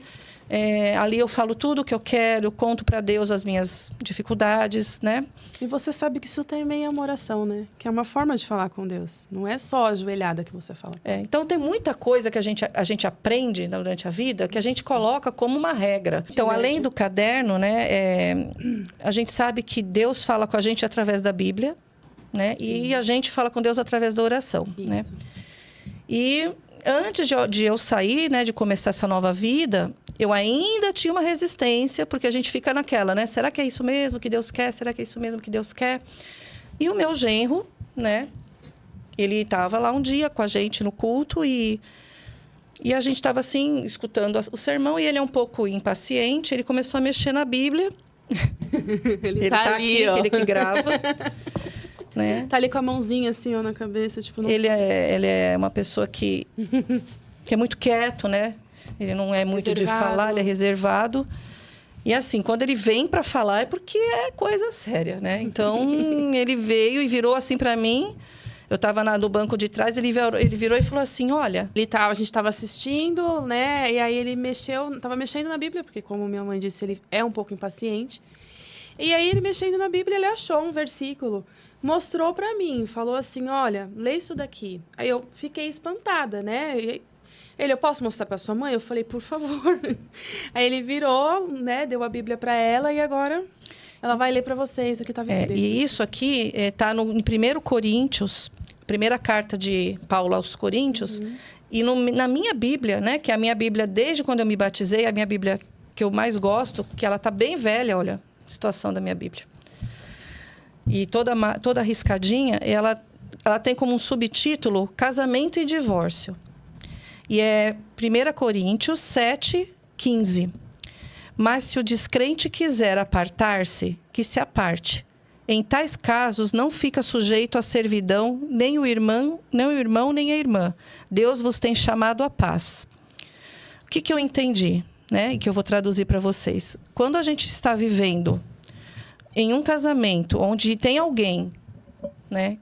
ali eu falo tudo o que eu quero, eu conto para Deus as minhas dificuldades, né? E você sabe que isso também é uma oração, né? Que é uma forma de falar com Deus. Não é só a ajoelhada que você fala. Então, tem muita coisa que a gente aprende durante a vida que a gente coloca como uma regra. Então, além do caderno, né? A gente sabe que Deus fala com a gente através da Bíblia, né? Sim. E a gente fala com Deus através da oração, né? E antes de eu sair, né? De começar essa nova vida... Eu ainda tinha uma resistência, porque a gente fica naquela, né? Será que é isso mesmo que Deus quer? Será que é isso mesmo que Deus quer? E o meu genro, né? Ele estava lá um dia com a gente no culto e a gente estava, assim, escutando o sermão. E ele é um pouco impaciente. Ele começou a mexer na Bíblia. Ele tá ali, aqui, ó. ele que grava. Né? Tá ali com a mãozinha, assim, ó, na cabeça. Tipo, não... Ele é uma pessoa que é muito quieto, né? Ele não é muito de falar, ele é reservado. E assim, quando ele vem para falar é porque é coisa séria, né? Então, ele veio e virou assim para mim. Eu estava no banco de trás, ele virou e falou assim, olha... A gente estava assistindo, né? E aí ele estava mexendo na Bíblia, porque como minha mãe disse, ele é um pouco impaciente. E aí ele mexendo na Bíblia, ele achou um versículo, mostrou para mim, falou assim, olha, lê isso daqui. Aí eu fiquei espantada, né? Ele, eu posso mostrar para sua mãe? Eu falei, por favor. Aí ele virou, né, deu a Bíblia para ela e agora ela vai ler para vocês o que estava escrito. E isso aqui está em 1 Coríntios, primeira carta de Paulo aos Coríntios, e na minha Bíblia, né, que é a minha Bíblia desde quando eu me batizei, a minha Bíblia que eu mais gosto, que ela está bem velha, olha, a situação da minha Bíblia. E toda riscadinha, ela tem como um subtítulo Casamento e Divórcio. E é 1 Coríntios 7, 15. Mas se o descrente quiser apartar-se, que se aparte. Em tais casos, não fica sujeito à servidão nem o irmão, nem a irmã. Deus vos tem chamado à paz. O que eu entendi, né? E que eu vou traduzir para vocês. Quando a gente está vivendo em um casamento onde tem alguém, né,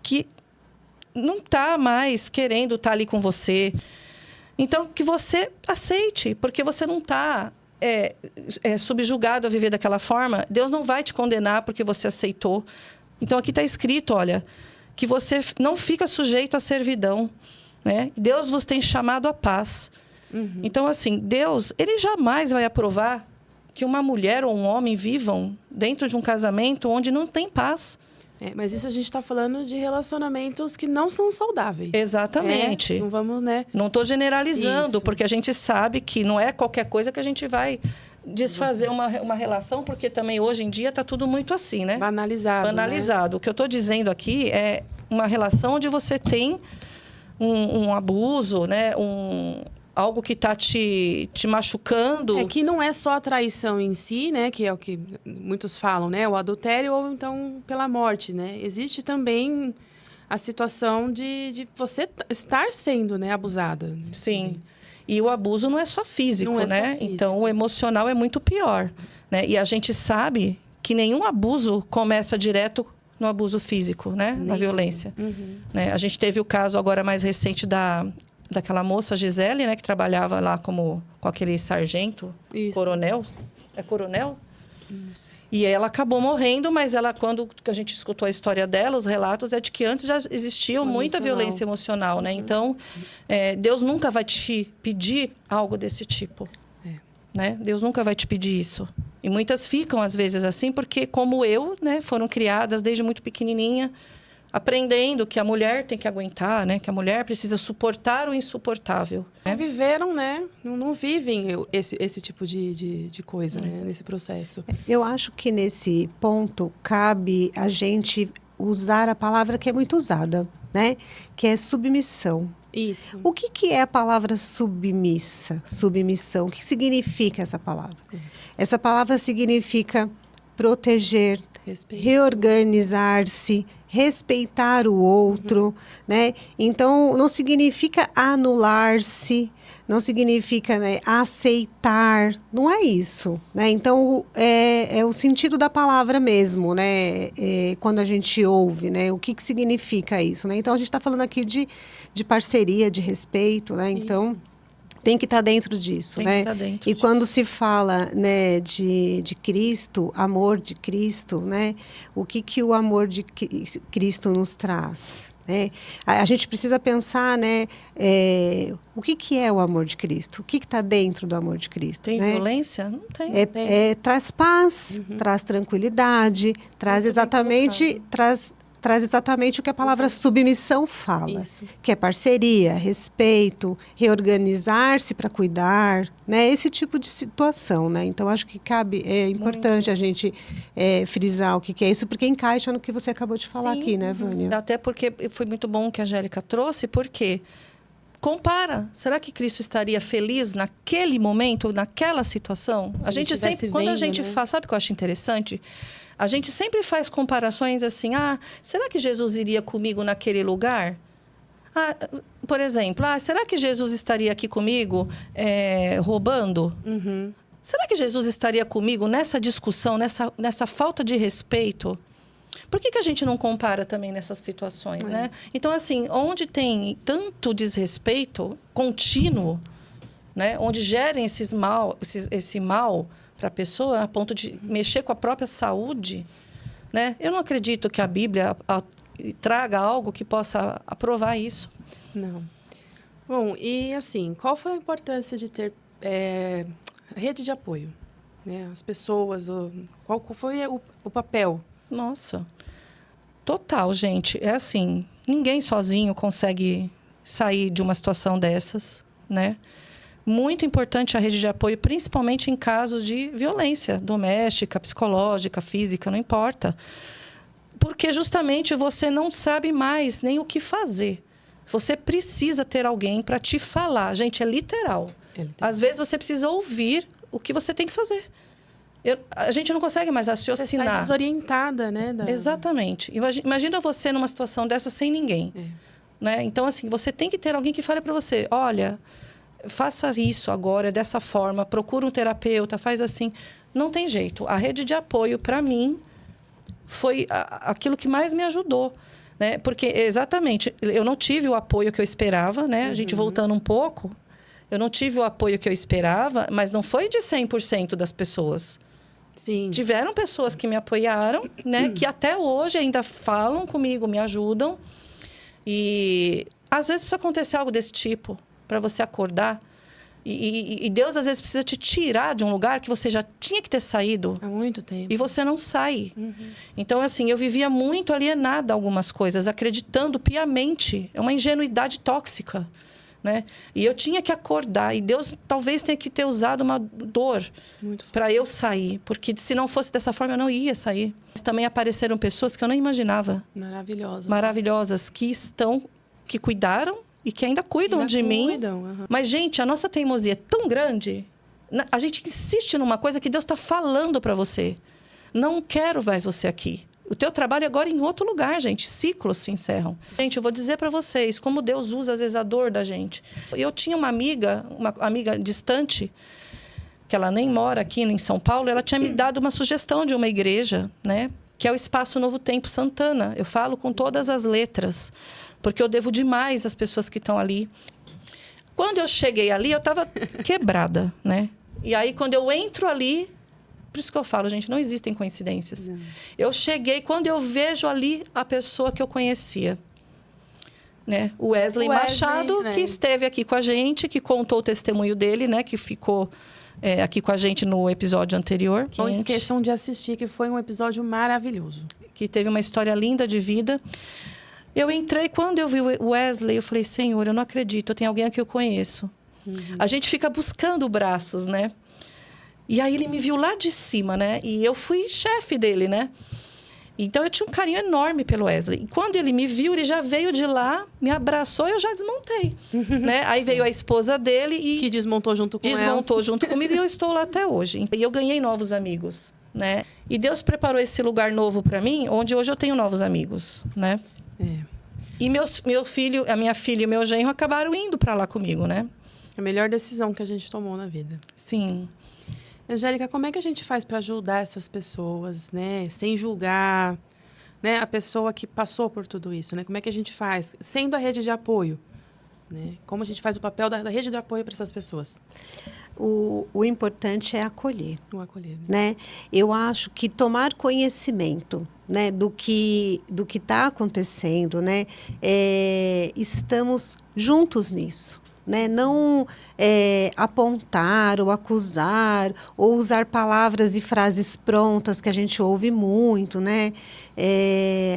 que não está mais querendo estar ali com você, então que você aceite, porque você não está subjugado a viver daquela forma. Deus não vai te condenar porque você aceitou. Então aqui está escrito, olha, que você não fica sujeito à servidão, né? Deus vos tem chamado à paz. Então assim, Deus, ele jamais vai aprovar que uma mulher ou um homem vivam dentro de um casamento onde não tem paz. Mas isso a gente está falando de relacionamentos que não são saudáveis. Exatamente. Não vamos, né? Não estou generalizando, Isso. porque a gente sabe que não é qualquer coisa que a gente vai desfazer uma relação, porque também hoje em dia está tudo muito assim, né? Banalizado. Banalizado. Né? O que eu estou dizendo aqui é uma relação onde você tem um abuso, né? Algo que está te machucando. É que não é só a traição em si, né? Que é o que muitos falam, né? O adultério ou então pela morte, né? Existe também a situação de você estar sendo, né, abusada. Né? Sim. E o abuso não é só físico, Não é né? só físico. Então, o emocional é muito pior, né? E a gente sabe que nenhum abuso começa direto no abuso físico, né? Na violência. Né? A gente teve o caso agora mais recente daquela moça, Gisele, né? Que trabalhava lá com aquele sargento, Isso. coronel. É coronel? Não sei. E ela acabou morrendo, mas quando a gente escutou a história dela, os relatos, é de que antes já existia muita violência emocional, né? Então, Deus nunca vai te pedir algo desse tipo. Né? Deus nunca vai te pedir isso. E muitas ficam, às vezes, assim, porque, como eu, né? Foram criadas desde muito pequenininha, aprendendo que a mulher tem que aguentar, né? Que a mulher precisa suportar o insuportável. Né? Viveram, né? Não vivem esse tipo de coisa, né? Nesse processo. Eu acho que nesse ponto cabe a gente usar a palavra que é muito usada, né? Que é submissão. Isso. O que é a palavra submissão? O que significa essa palavra? Essa palavra significa proteger, reorganizar-se, respeitar o outro, né? Então, não significa anular-se, não significa, né, aceitar, não é isso, né? Então, é o sentido da palavra mesmo, né? Quando a gente ouve, né? O que significa isso, né? Então, a gente está falando aqui de parceria, de respeito, né? Então, tem que estar dentro disso, Tem né? que estar dentro E disso. quando se fala, né, de Cristo, amor de Cristo, né? O que o amor de Cristo nos traz? Né? A gente precisa pensar, né, o que é o amor de Cristo? O que está dentro do amor de Cristo? Tem né? violência? Não tem. Traz paz, traz tranquilidade, traz exatamente o que a palavra submissão fala. Isso. Que é parceria, respeito, reorganizar-se para cuidar, né? Esse tipo de situação, né? Então, acho que é importante a gente frisar o que é isso, porque encaixa no que você acabou de falar. Sim, aqui, né, Vânia? Até porque foi muito bom o que a Angélica trouxe, porque compara. Será que Cristo estaria feliz naquele momento, naquela situação? Se a gente ele sempre, estivesse quando a vendo, gente né? faz, sabe o que eu acho interessante? A gente sempre faz comparações assim, será que Jesus iria comigo naquele lugar? Por exemplo, será que Jesus estaria aqui comigo roubando? Será que Jesus estaria comigo nessa discussão, nessa falta de respeito? Por que a gente não compara também nessas situações, né? Então, assim, onde tem tanto desrespeito contínuo, né? Onde gerem esse mal para a pessoa, a ponto de mexer com a própria saúde, né? Eu não acredito que a Bíblia traga algo que possa aprovar isso. Não. Bom, e assim, qual foi a importância de ter rede de apoio? Né? As pessoas, qual foi o papel? Nossa, total, gente. É assim, ninguém sozinho consegue sair de uma situação dessas, né? Muito importante a rede de apoio, principalmente em casos de violência doméstica, psicológica, física, não importa. Porque justamente você não sabe mais nem o que fazer. Você precisa ter alguém para te falar. Gente, é literal. Às vezes você precisa ouvir o que você tem que fazer. A gente não consegue mais raciocinar. Você sai desorientada, né? Exatamente. Imagina você numa situação dessa sem ninguém. Né? Então, assim, você tem que ter alguém que fale para você, olha, faça isso agora, dessa forma, procura um terapeuta, faz assim. Não tem jeito. A rede de apoio, para mim, foi aquilo que mais me ajudou. Né? Porque, exatamente, eu não tive o apoio que eu esperava, né? A gente voltando um pouco, eu não tive o apoio que eu esperava, mas não foi de 100% das pessoas. Sim. Tiveram pessoas que me apoiaram, né? Que até hoje ainda falam comigo, me ajudam. E às vezes precisa acontecer algo desse tipo para você acordar. E Deus às vezes precisa te tirar de um lugar que você já tinha que ter saído. Há muito tempo. E você não sai. Então, assim, eu vivia muito alienada a algumas coisas, acreditando piamente. É uma ingenuidade tóxica. Né? E eu tinha que acordar. E Deus talvez tenha que ter usado uma dor para eu sair. Porque se não fosse dessa forma, eu não ia sair. Mas também apareceram pessoas que eu não imaginava. Maravilhosas. Maravilhosas. Que cuidaram e que ainda cuidam de mim. Mas, gente, a nossa teimosia é tão grande. A gente insiste numa coisa que Deus está falando para você. Não quero mais você aqui. O teu trabalho agora é em outro lugar, gente. Ciclos se encerram. Gente, eu vou dizer para vocês como Deus usa, às vezes, a dor da gente. Eu tinha uma amiga distante, que ela nem mora aqui em São Paulo, ela tinha me dado uma sugestão de uma igreja, né? Que é o Espaço Novo Tempo Santana. Eu falo com todas as letras, porque eu devo demais às pessoas que estão ali. Quando eu cheguei ali, eu estava quebrada, né? E aí, quando eu entro ali... Por isso que eu falo, gente, não existem coincidências. Não. Eu cheguei, quando eu vejo ali a pessoa que eu conhecia. Né? O Wesley Machado, né? Que esteve aqui com a gente, que contou o testemunho dele, né? Que ficou aqui com a gente no episódio anterior. Não esqueçam de assistir, que foi um episódio maravilhoso. Que teve uma história linda de vida. Eu entrei, quando eu vi o Wesley, eu falei, Senhor, eu não acredito, eu tenho alguém que eu conheço. A gente fica buscando braços, né? E aí ele me viu lá de cima, né? E eu fui chefe dele, né? Então eu tinha um carinho enorme pelo Wesley. E quando ele me viu, ele já veio de lá, me abraçou e eu já desmontei. Né? Aí veio a esposa dele e... Que desmontou junto com ela. Desmontou junto comigo e eu estou lá até hoje. E eu ganhei novos amigos, né? E Deus preparou esse lugar novo para mim, onde hoje eu tenho novos amigos, né? E meu filho, a minha filha e meu genro acabaram indo para lá comigo, né? A melhor decisão que a gente tomou na vida. Sim. Angélica, como é que a gente faz para ajudar essas pessoas, né? Sem julgar, né? A pessoa que passou por tudo isso, né? Como é que a gente faz? Sendo a rede de apoio, né? Como a gente faz o papel da rede de apoio para essas pessoas? O importante é acolher. O acolher. Né? Eu acho que tomar conhecimento, né, do que está acontecendo, né? Estamos juntos nisso. Né? Não apontar ou acusar ou usar palavras e frases prontas que a gente ouve muito, né?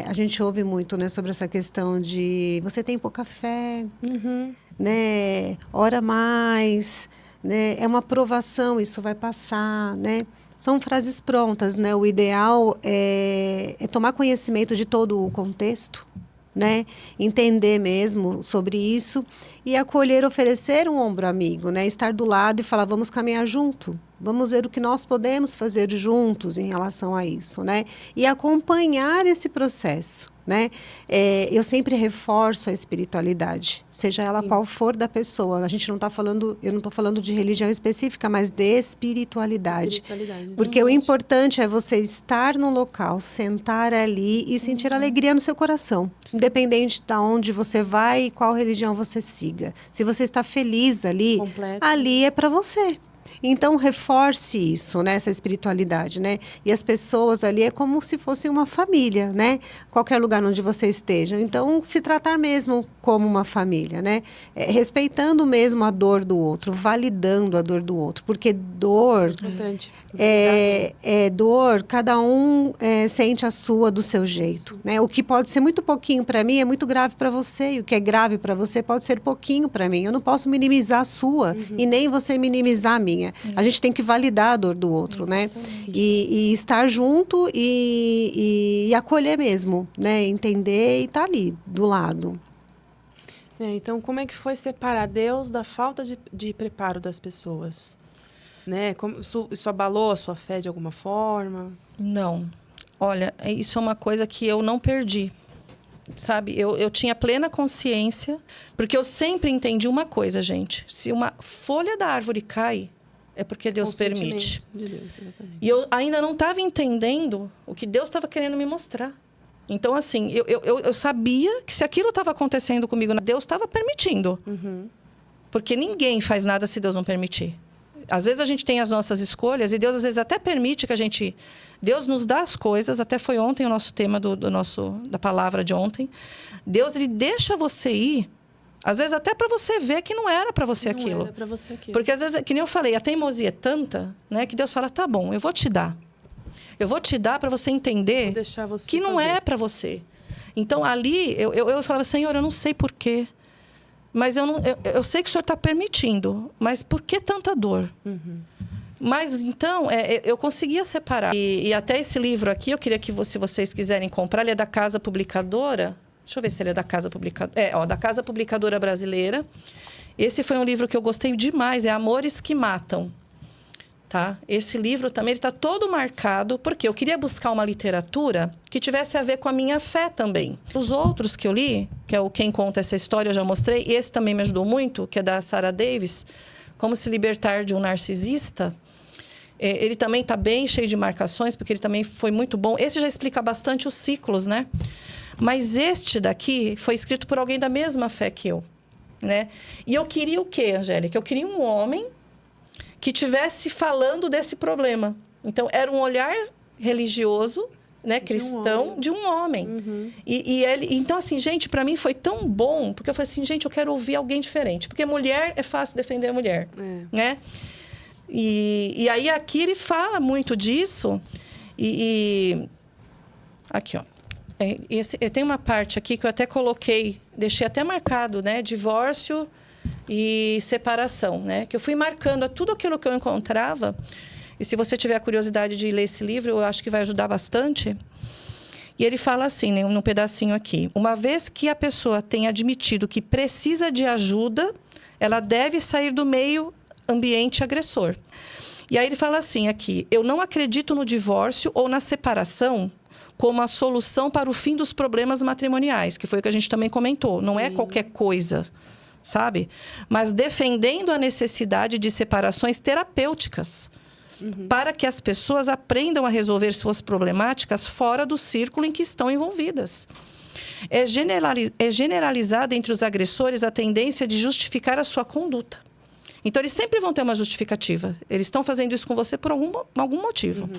A gente ouve muito, né, sobre essa questão de você tem pouca fé, né? Ora mais, né? É uma provação, isso vai passar, né? São frases prontas, né? O ideal é tomar conhecimento de todo o contexto, né? Entender mesmo sobre isso e acolher, oferecer um ombro amigo, né? Estar do lado e falar, vamos caminhar junto, vamos ver o que nós podemos fazer juntos em relação a isso, né? E acompanhar esse processo, né? Eu sempre reforço a espiritualidade, seja ela qual for da pessoa. A gente não está falando, eu não estou falando de religião específica, mas de espiritualidade. Porque o importante é você estar no local, sentar ali e sentir alegria no seu coração, independente de onde você vai e qual religião você siga. Se você está feliz ali, ali é para você. Então, reforce isso, né? Essa espiritualidade, né? E as pessoas ali é como se fosse uma família, né? Qualquer lugar onde você esteja. Então, se tratar mesmo como uma família, né? Respeitando mesmo a dor do outro, validando a dor do outro. Porque dor... Importante. Dor, cada um sente a sua do seu jeito, né? O que pode ser muito pouquinho para mim é muito grave para você. E o que é grave para você pode ser pouquinho para mim. Eu não posso minimizar a sua e nem você minimizar a minha. A gente tem que validar a dor do outro, né? E estar junto e acolher mesmo, né? Entender e estar ali, do lado. Então, como é que foi separar Deus da falta de preparo das pessoas? Né? Isso abalou a sua fé de alguma forma? Não. Olha, isso é uma coisa que eu não perdi. Sabe, eu tinha plena consciência, porque eu sempre entendi uma coisa, gente. Se uma folha da árvore cai, é porque Deus permite. De Deus, exatamente. E eu ainda não estava entendendo o que Deus estava querendo me mostrar. Então, assim, eu sabia que se aquilo estava acontecendo comigo, Deus estava permitindo. Porque ninguém faz nada se Deus não permitir. Às vezes a gente tem as nossas escolhas e Deus às vezes até permite que a gente... Deus nos dá as coisas, até foi ontem o nosso tema da palavra de ontem. Deus, ele deixa você ir, às vezes até para você ver que não era para você aquilo. Não era para você aquilo. Porque às vezes, que nem eu falei, a teimosia é tanta, né, que Deus fala, tá bom, eu vou te dar. Eu vou te dar para você entender que não é para você. Então ali, eu falava, Senhor, eu não sei por quê. Mas eu sei que o Senhor está permitindo. Mas por que tanta dor? Mas, então, eu conseguia separar. E até esse livro aqui, eu queria que, se vocês quiserem comprar, ele é da Casa Publicadora. Deixa eu ver se ele é da Casa Publicadora. Da Casa Publicadora Brasileira. Esse foi um livro que eu gostei demais. É Amores que Matam. Tá? Esse livro também está todo marcado, porque eu queria buscar uma literatura que tivesse a ver com a minha fé também. Os outros que eu li, que é o Quem Conta Essa História, eu já mostrei, e esse também me ajudou muito, que é da Sarah Davis, Como Se Libertar de um Narcisista. Ele também está bem cheio de marcações, porque ele também foi muito bom. Esse já explica bastante os ciclos, né? Mas este daqui foi escrito por alguém da mesma fé que eu, né? E eu queria o quê, Angélica? Eu queria um homem que estivesse falando desse problema. Então, era um olhar religioso, né, cristão, de um homem. E ele, então, assim, gente, para mim foi tão bom, porque eu falei assim, gente, eu quero ouvir alguém diferente. Porque mulher é fácil defender a mulher, né? E aí, aqui ele fala muito disso. Aqui, ó. Tem uma parte aqui que eu até coloquei, deixei até marcado, né? Divórcio e separação, né? Que eu fui marcando tudo aquilo que eu encontrava. E se você tiver a curiosidade de ler esse livro, eu acho que vai ajudar bastante. E ele fala assim, né, num pedacinho aqui. Uma vez que a pessoa tem admitido que precisa de ajuda, ela deve sair do meio ambiente agressor. E aí ele fala assim aqui, eu não acredito no divórcio ou na separação como a solução para o fim dos problemas matrimoniais, que foi o que a gente também comentou. Não é qualquer coisa, sabe? Mas defendendo a necessidade de separações terapêuticas, para que as pessoas aprendam a resolver suas problemáticas fora do círculo em que estão envolvidas. É generalizada entre os agressores a tendência de justificar a sua conduta. Então, eles sempre vão ter uma justificativa. Eles estão fazendo isso com você por algum motivo.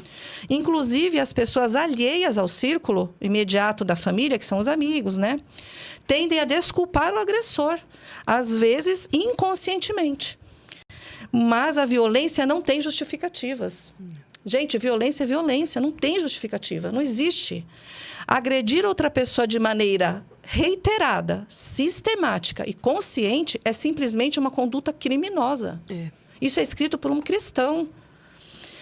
Inclusive, as pessoas alheias ao círculo imediato da família, que são os amigos, né? Tendem a desculpar o agressor, às vezes inconscientemente. Mas a violência não tem justificativas. Gente, violência é violência, não tem justificativa, não existe. Agredir outra pessoa de maneira reiterada, sistemática e consciente é simplesmente uma conduta criminosa. Isso é escrito por um cristão.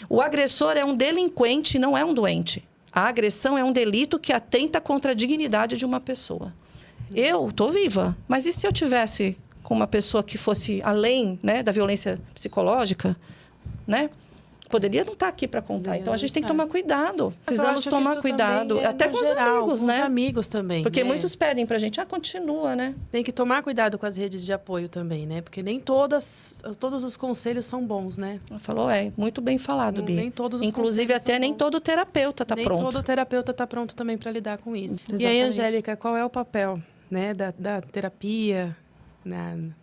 O agressor é um delinquente, não é um doente. A agressão é um delito que atenta contra a dignidade de uma pessoa. Eu estou viva, mas e se eu tivesse com uma pessoa que fosse além, né, da violência psicológica, né? Poderia não estar aqui para contar. Então, a gente tem que tomar cuidado. Precisamos tomar cuidado. Até com os amigos, né? Com os amigos também. Porque né? muitos pedem para a gente, continua, né? Tem que tomar cuidado com as redes de apoio também, né? Porque nem todos os conselhos são bons, né? Ela falou, muito bem falado, Bi. Nem todos os Inclusive, até nem todo terapeuta está pronto. Nem todo terapeuta está pronto também para lidar com isso. Exatamente. E aí, Angélica, qual é o papel, né, da terapia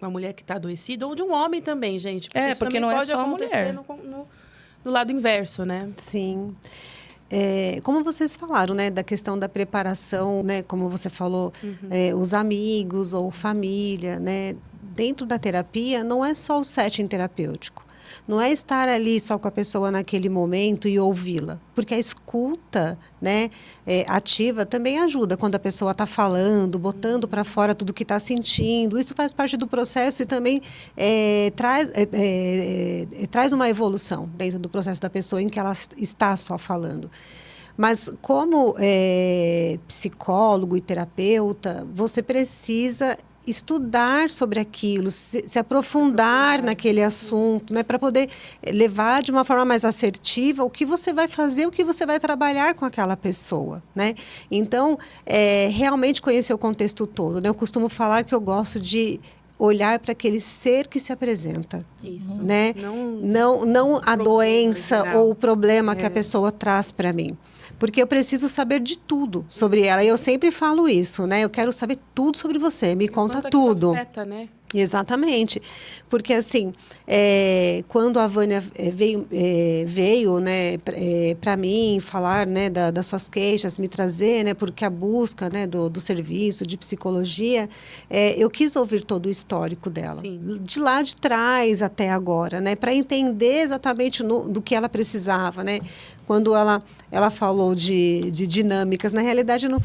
uma mulher que está adoecida, ou de um homem também, gente. Porque isso porque também não é pode só a acontecer mulher. no lado inverso, né? Sim. Como vocês falaram, né, da questão da preparação, né, como você falou, os amigos ou família, né, dentro da terapia não é só o setting terapêutico, não é estar ali só com a pessoa naquele momento e ouvi-la, porque a escuta, né, ativa também ajuda quando a pessoa está falando, botando para fora tudo que está sentindo. Isso faz parte do processo e também traz uma evolução dentro do processo da pessoa em que ela está só falando. Mas como psicólogo e terapeuta, você precisa estudar sobre aquilo, se aprofundar naquele assunto, né, para poder levar de uma forma mais assertiva o que você vai fazer, o que você vai trabalhar com aquela pessoa, né? Então, realmente conhecer o contexto todo, né? Eu costumo falar que eu gosto de olhar para aquele ser que se apresenta. Isso. Né? Não a doença ou o problema que a pessoa traz para mim. Porque eu preciso saber de tudo sobre ela. E eu sempre falo isso, né? Eu quero saber tudo sobre você. Me conta tudo. Afeta, né? Exatamente. Porque, assim, quando a Vânia veio né, para mim falar, né, das suas queixas, me trazer, né, porque a busca, né, do serviço de psicologia, eu quis ouvir todo o histórico dela. Sim. De lá de trás até agora, né, para entender exatamente do que ela precisava, né? Quando ela falou de dinâmicas, na realidade não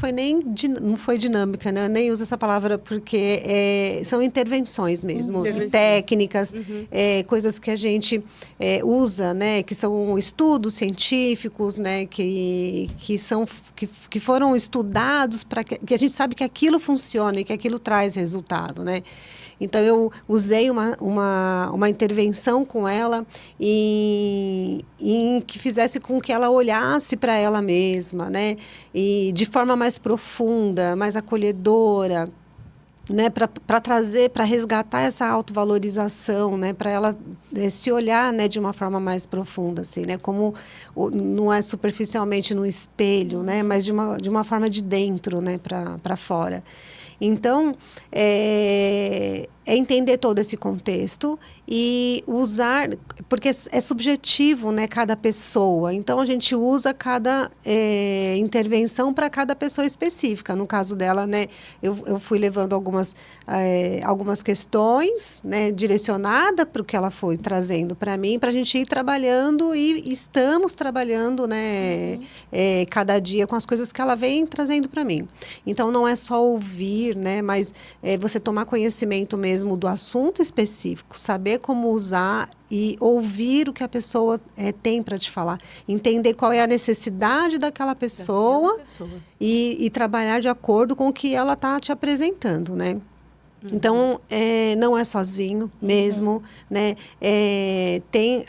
foi dinâmica, né? Eu nem uso essa palavra porque são intervenções mesmo, técnicas, coisas que a gente usa, né? Que são estudos científicos, né? Que foram estudados para que a gente sabe que aquilo funciona e que aquilo traz resultado, né? Então, eu usei uma intervenção com ela em que fizesse com que ela olhasse para ela mesma, né? E de forma mais profunda, mais acolhedora, né? Para trazer, para resgatar essa autovalorização, né? Para ela se olhar, né? De uma forma mais profunda, assim, né? Como não é superficialmente no espelho, né? Mas de uma forma de dentro, né? Para fora. Então, entender todo esse contexto e usar, porque é subjetivo, né, cada pessoa. Então, a gente usa cada intervenção para cada pessoa específica. No caso dela, né, eu fui levando algumas questões, né, direcionada para o que ela foi trazendo para mim, para a gente ir trabalhando e estamos trabalhando, né, cada dia com as coisas que ela vem trazendo para mim. Então, não é só ouvir, né, mas você tomar conhecimento mesmo do assunto específico, saber como usar e ouvir o que a pessoa tem para te falar, entender qual é a necessidade daquela pessoa. E trabalhar de acordo com o que ela está te apresentando, né? Então, não é sozinho mesmo, né? Tem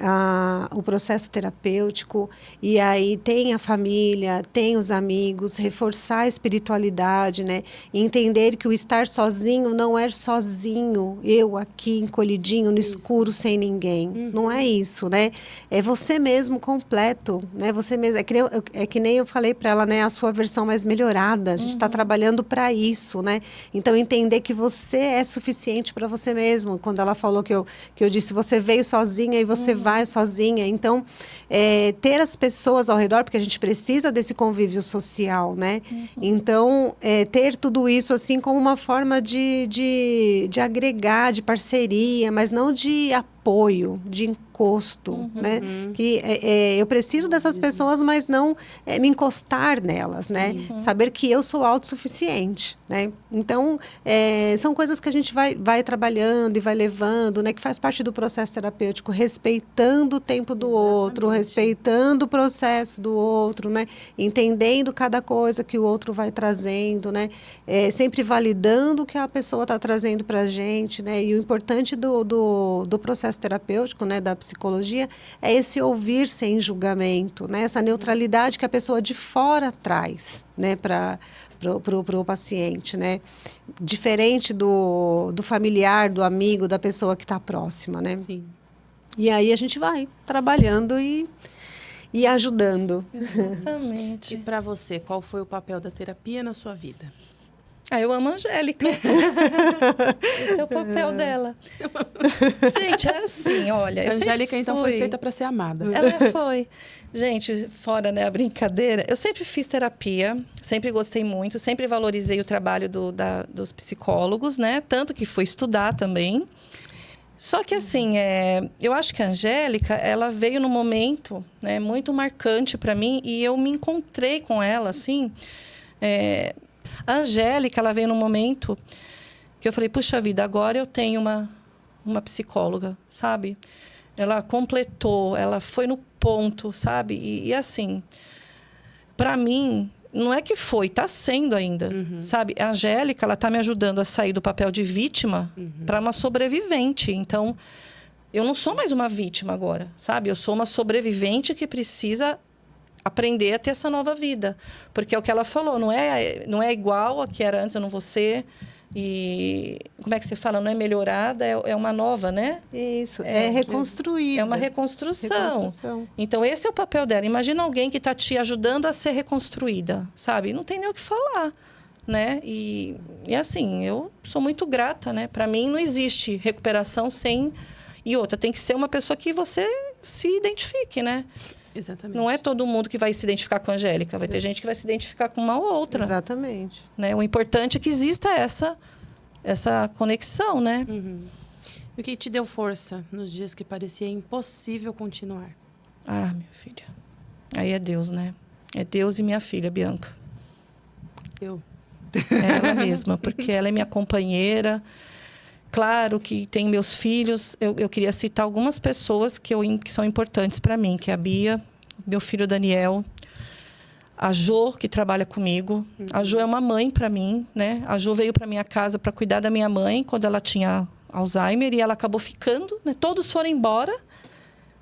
o processo terapêutico e aí tem a família, tem os amigos, reforçar a espiritualidade, né? E entender que o estar sozinho não é sozinho, eu aqui encolhidinho no escuro sem ninguém. Não é isso, né? É você mesmo completo, né? Você mesmo, é que nem eu falei para ela, né? A sua versão mais melhorada. A gente está trabalhando para isso, né? Então, entender que você é suficiente para você mesmo. Quando ela falou que eu disse, você veio sozinha e você vai sozinha. Então, ter as pessoas ao redor, porque a gente precisa desse convívio social, né? Então, ter tudo isso assim como uma forma de agregar, de parceria, mas não de apoio, de encosto, né? Que eu preciso dessas pessoas, mas não me encostar nelas, né? Saber que eu sou autossuficiente, né? Então, são coisas que a gente vai trabalhando e vai levando, né? Que faz parte do processo terapêutico, respeitando o tempo do outro, respeitando o processo do outro, né? Entendendo cada coisa que o outro vai trazendo, né? Sempre validando o que a pessoa está trazendo para a gente, né? E o importante do processo terapêutico, né, da psicologia, é esse ouvir sem julgamento, né, essa neutralidade que a pessoa de fora traz, né, para o paciente, né, diferente do familiar, do amigo, da pessoa que está próxima, né. Sim. E aí a gente vai trabalhando e ajudando. Exatamente. E para você, qual foi o papel da terapia na sua vida? Eu amo a Angélica. Esse é o papel dela. Gente, é assim, olha... A Angélica, então, foi feita para ser amada. Ela foi. Gente, fora, né, a brincadeira, eu sempre fiz terapia, sempre gostei muito, sempre valorizei o trabalho dos psicólogos, né? Tanto que fui estudar também. Só que, assim, eu acho que a Angélica, ela veio num momento, né, muito marcante para mim e eu me encontrei com ela, assim... A Angélica, ela veio num momento que eu falei, puxa vida, agora eu tenho uma psicóloga, sabe? Ela completou, ela foi no ponto, sabe? E assim, para mim, não é que foi, está sendo ainda, sabe? A Angélica, ela está me ajudando a sair do papel de vítima para uma sobrevivente. Então, eu não sou mais uma vítima agora, sabe? Eu sou uma sobrevivente que precisa aprender a ter essa nova vida. Porque é o que ela falou, não é igual a que era antes, eu não vou ser. E como é que você fala? Não é melhorada, é uma nova, né? Isso, é reconstruída. É uma reconstrução. Então, esse é o papel dela. Imagina alguém que está te ajudando a ser reconstruída, sabe? Não tem nem o que falar, né? E assim, eu sou muito grata, né? Para mim, não existe recuperação sem... E outra, tem que ser uma pessoa que você se identifique, né? Exatamente. Não é todo mundo que vai se identificar com a Angélica. Vai ter gente que vai se identificar com uma ou outra. Exatamente. Né? O importante é que exista essa conexão, né? E o que te deu força nos dias que parecia impossível continuar? Ah, minha filha. Aí é Deus, né? É Deus e minha filha, Bianca. É ela mesma, porque ela é minha companheira. Claro que tem meus filhos. Eu queria citar algumas pessoas que são importantes para mim, que é a Bia, meu filho Daniel, a Jo, que trabalha comigo. A Jo é uma mãe para mim, né? A Jo veio para minha casa para cuidar da minha mãe quando ela tinha Alzheimer e ela acabou ficando, né? Todos foram embora.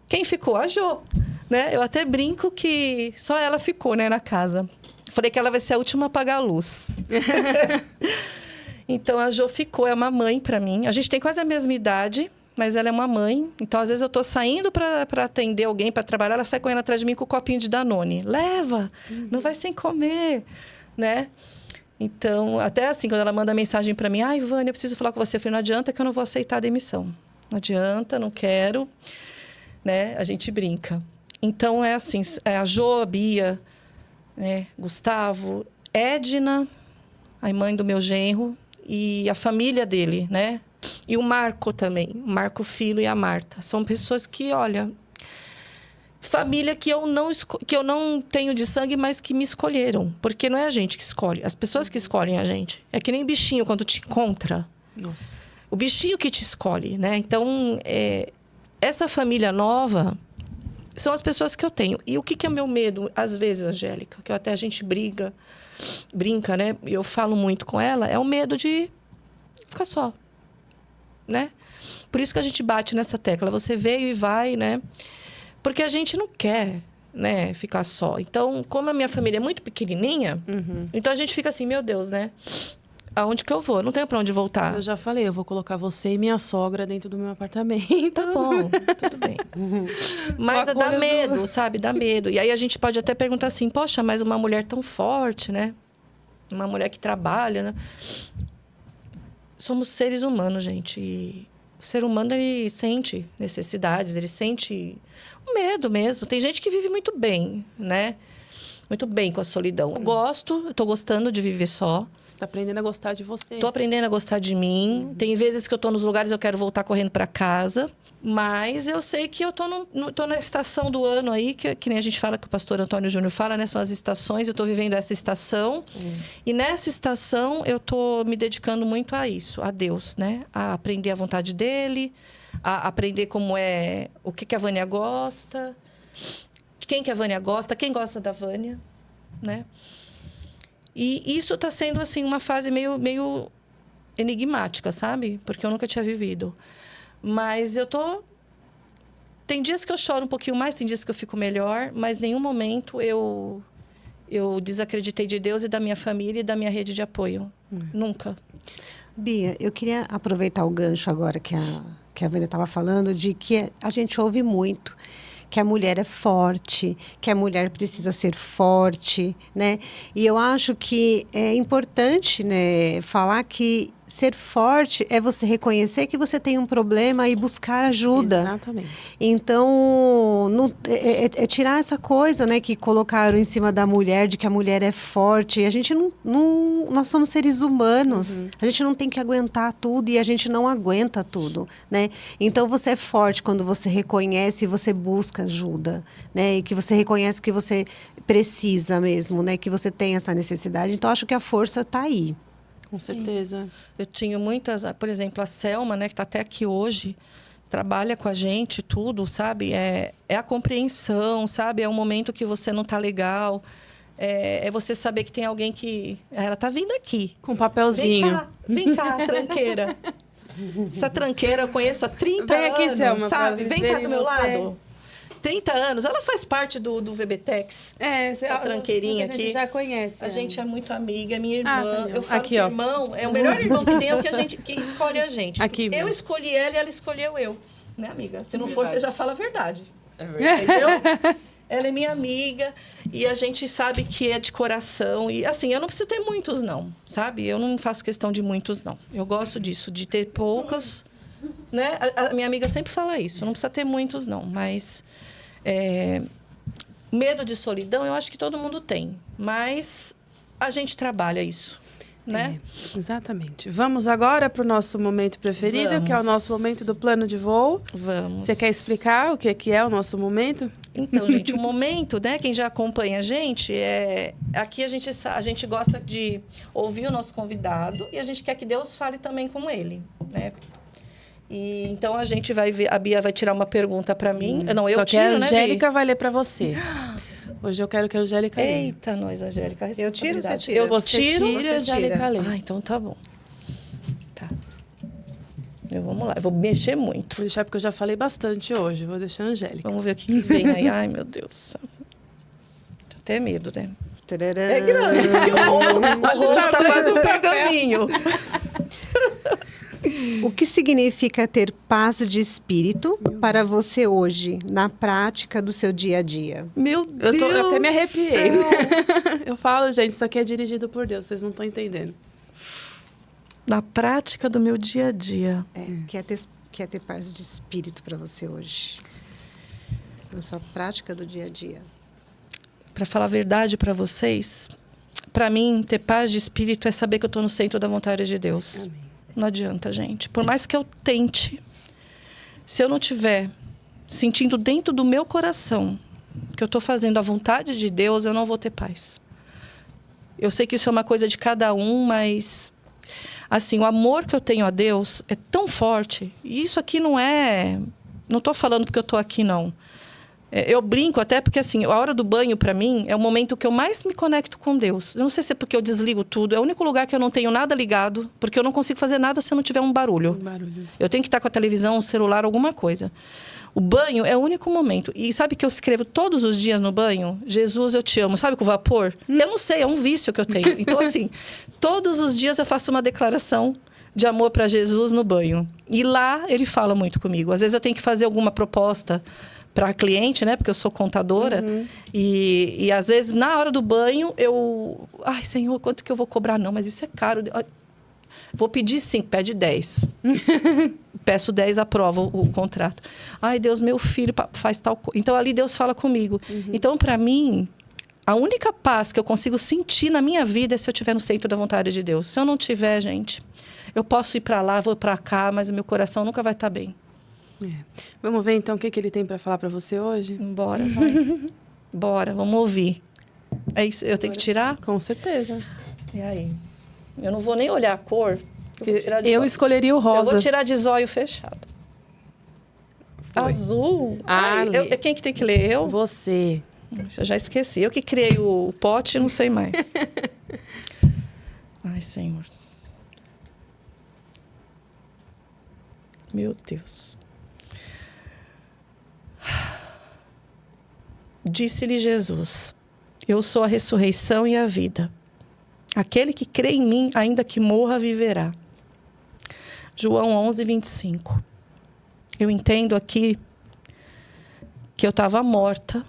Quem ficou? A Jo, né? Eu até brinco que só ela ficou, né, na casa. Falei que ela vai ser a última a apagar a luz. Então, a Jo ficou, é uma mãe para mim. A gente tem quase a mesma idade, mas ela é uma mãe. Então, às vezes, eu estou saindo para atender alguém, para trabalhar, ela sai correndo atrás de mim com o copinho de Danone. Leva, não vai sem comer, né? Então, até assim, quando ela manda mensagem para mim, ai, Vânia, eu preciso falar com você. Eu falei, não adianta que eu não vou aceitar a demissão. Não adianta, não quero, né? A gente brinca. Então, é assim, a Jo, a Bia, né? Gustavo, Edna, a mãe do meu genro, e a família dele, né? E o Marco também, o Marco Filho e a Marta. São pessoas que, olha... Família que eu não tenho de sangue, mas que me escolheram. Porque não é a gente que escolhe. As pessoas que escolhem a gente. É que nem bichinho quando te encontra. Nossa. O bichinho que te escolhe, né? Então, essa família nova são as pessoas que eu tenho. E o que é meu medo, às vezes, Angélica? Que até a gente brinca, né? Eu falo muito com ela. É o medo de ficar só, né? Por isso que a gente bate nessa tecla. Você veio e vai, né? Porque a gente não quer, né, ficar só. Então, como a minha família é muito pequenininha, então a gente fica assim, meu Deus, né? Aonde que eu vou? Não tenho pra onde voltar. Eu já falei, eu vou colocar você e minha sogra dentro do meu apartamento. Tá bom, tudo bem. Mas dá medo, sabe? Dá medo. E aí a gente pode até perguntar assim, poxa, mas uma mulher tão forte, né? Uma mulher que trabalha, né? Somos seres humanos, gente. E o ser humano, ele sente necessidades, ele sente o medo mesmo. Tem gente que vive muito bem, né? Muito bem com a solidão. Eu tô gostando de viver só. Você tá aprendendo a gostar de você. Tô aprendendo a gostar de mim. Tem vezes que eu tô nos lugares e eu quero voltar correndo para casa. Mas eu sei que eu tô na estação do ano aí, que nem a gente fala, que o pastor Antônio Júnior fala, né? São as estações, eu tô vivendo essa estação. E nessa estação, eu tô me dedicando muito a isso, a Deus, né? A aprender a vontade dele, a aprender como é, o que a Vânia gosta, de quem que a Vânia gosta, quem gosta da Vânia, né? E isso tá sendo, assim, uma fase meio enigmática, sabe? Porque eu nunca tinha vivido. Mas tem dias que eu choro um pouquinho mais, tem dias que eu fico melhor, mas em nenhum momento eu desacreditei de Deus e da minha família e da minha rede de apoio. Nunca. Bia, eu queria aproveitar o gancho agora que a Vânia estava falando, de que a gente ouve muito que a mulher é forte, que a mulher precisa ser forte, né? E eu acho que é importante, né, falar que ser forte é você reconhecer que você tem um problema e buscar ajuda. Exatamente. Então, é tirar essa coisa, né, que colocaram em cima da mulher, de que a mulher é forte. A gente nós somos seres humanos. A gente não tem que aguentar tudo e a gente não aguenta tudo, né? Então, você é forte quando você reconhece e você busca ajuda, né? E que você reconhece que você precisa mesmo, né? Que você tem essa necessidade. Então, acho que a força está aí. Com certeza. Eu tinha muitas, por exemplo, a Selma, né, que está até aqui hoje, trabalha com a gente, tudo, sabe? É a compreensão, sabe? É um momento que você não está legal. É você saber que tem alguém que... Ela está vindo aqui. Com um papelzinho. Vem cá, tranqueira. Essa tranqueira eu conheço há 30 Vem aqui, anos, Selma, sabe? pra Vem cá verem do meu você. lado. 30 anos. Ela faz parte do VBTEX. Essa tranqueirinha a gente aqui. já conhece. A gente é muito amiga, é minha Ah, irmã. tá, Eu falo aqui, que ó. irmão é o melhor irmão que tem, é o que escolhe a gente. Aqui, Eu meu. escolhi ela e ela escolheu eu. Né, amiga? Se não for, você já fala a verdade. É verdade. Entendeu? Ela é minha amiga e a gente sabe que é de coração. E assim, eu não preciso ter muitos, não, sabe? Eu não faço questão de muitos, não. Eu gosto disso, de ter poucos, né? A minha amiga sempre fala isso. Não precisa ter muitos, não. Mas medo de solidão, eu acho que todo mundo tem. Mas a gente trabalha isso, né? Exatamente. Vamos agora para o nosso momento preferido, Vamos. que é o nosso momento do plano de voo. Vamos. Você quer explicar o que é o nosso momento? Então, gente, o momento, né? Quem já acompanha a gente, aqui a gente gosta de ouvir o nosso convidado e a gente quer que Deus fale também com ele, né? E então a gente vai ver, a Bia vai tirar uma pergunta para mim. Não, eu Só que tiro, a né, Angélica vai ler para você. Hoje eu quero que a Angélica leia. Eita, nós, Angélica, a Eu tiro, responsabilidade. você tira? Você tiro. tira e a Angélica lê. Ah, então tá bom. Tá. Vamos lá, eu vou mexer muito. Vou deixar porque eu já falei bastante hoje. Vou deixar a Angélica. Vamos ver o que vem aí. Ai, meu Deus do céu. Tô até medo, né? Tadadã. É grande. O rolo tá quase um pergaminho. O que significa ter paz de espírito para você hoje, na prática do seu dia a dia? Meu Deus. Eu até me arrepiei. do céu. Eu falo, gente, isso aqui é dirigido por Deus. Vocês não estão entendendo. Na prática do meu dia a dia. Quer ter paz de espírito para você hoje? Na sua prática do dia a dia. Para falar a verdade para vocês, para mim, ter paz de espírito é saber que eu estou no centro da vontade de Deus. Amém. Não adianta, gente. Por mais que eu tente, se eu não estiver sentindo dentro do meu coração que eu estou fazendo a vontade de Deus, eu não vou ter paz. Eu sei que isso é uma coisa de cada um, mas assim, o amor que eu tenho a Deus é tão forte. E isso aqui não é... Não estou falando porque eu estou aqui, não. Eu brinco até porque, assim, a hora do banho, para mim, é o momento que eu mais me conecto com Deus. Eu não sei se é porque eu desligo tudo. É o único lugar que eu não tenho nada ligado, porque eu não consigo fazer nada se eu não tiver um barulho. Eu tenho que estar com a televisão, o celular, alguma coisa. O banho é o único momento. E sabe que eu escrevo todos os dias no banho? Jesus, eu te amo. Sabe com vapor? Eu não sei, é um vício que eu tenho. Então, assim, todos os dias eu faço uma declaração de amor para Jesus no banho. E lá ele fala muito comigo. Às vezes eu tenho que fazer alguma proposta para cliente, né? Porque eu sou contadora. E às vezes, na hora do banho, eu... Ai, Senhor, quanto que eu vou cobrar? Não, mas isso é caro. Vou pedir 5, pede 10. Peço 10, aprova o contrato. Ai, Deus, meu filho faz tal coisa. Então, ali Deus fala comigo. Então, para mim, a única paz que eu consigo sentir na minha vida é se eu estiver no centro da vontade de Deus. Se eu não tiver, gente, eu posso ir para lá, vou para cá, mas o meu coração nunca vai estar bem. Vamos ver, então, o que ele tem para falar para você hoje? Bora, vai. Bora, vamos ouvir. É isso, eu tenho que tirar? Com certeza. E aí? Eu não vou nem olhar a cor. Eu escolheria o rosa. Eu vou tirar de zóio fechado. Foi. Azul? Ah, lê. Quem que tem que ler? Eu? Você. Eu já esqueci. Eu que criei o pote, não sei mais. Ai, Senhor. Meu Deus. Disse-lhe Jesus: eu sou a ressurreição e a vida. Aquele que crê em mim, ainda que morra, viverá. João 11, 25. Eu entendo aqui que eu estava morta.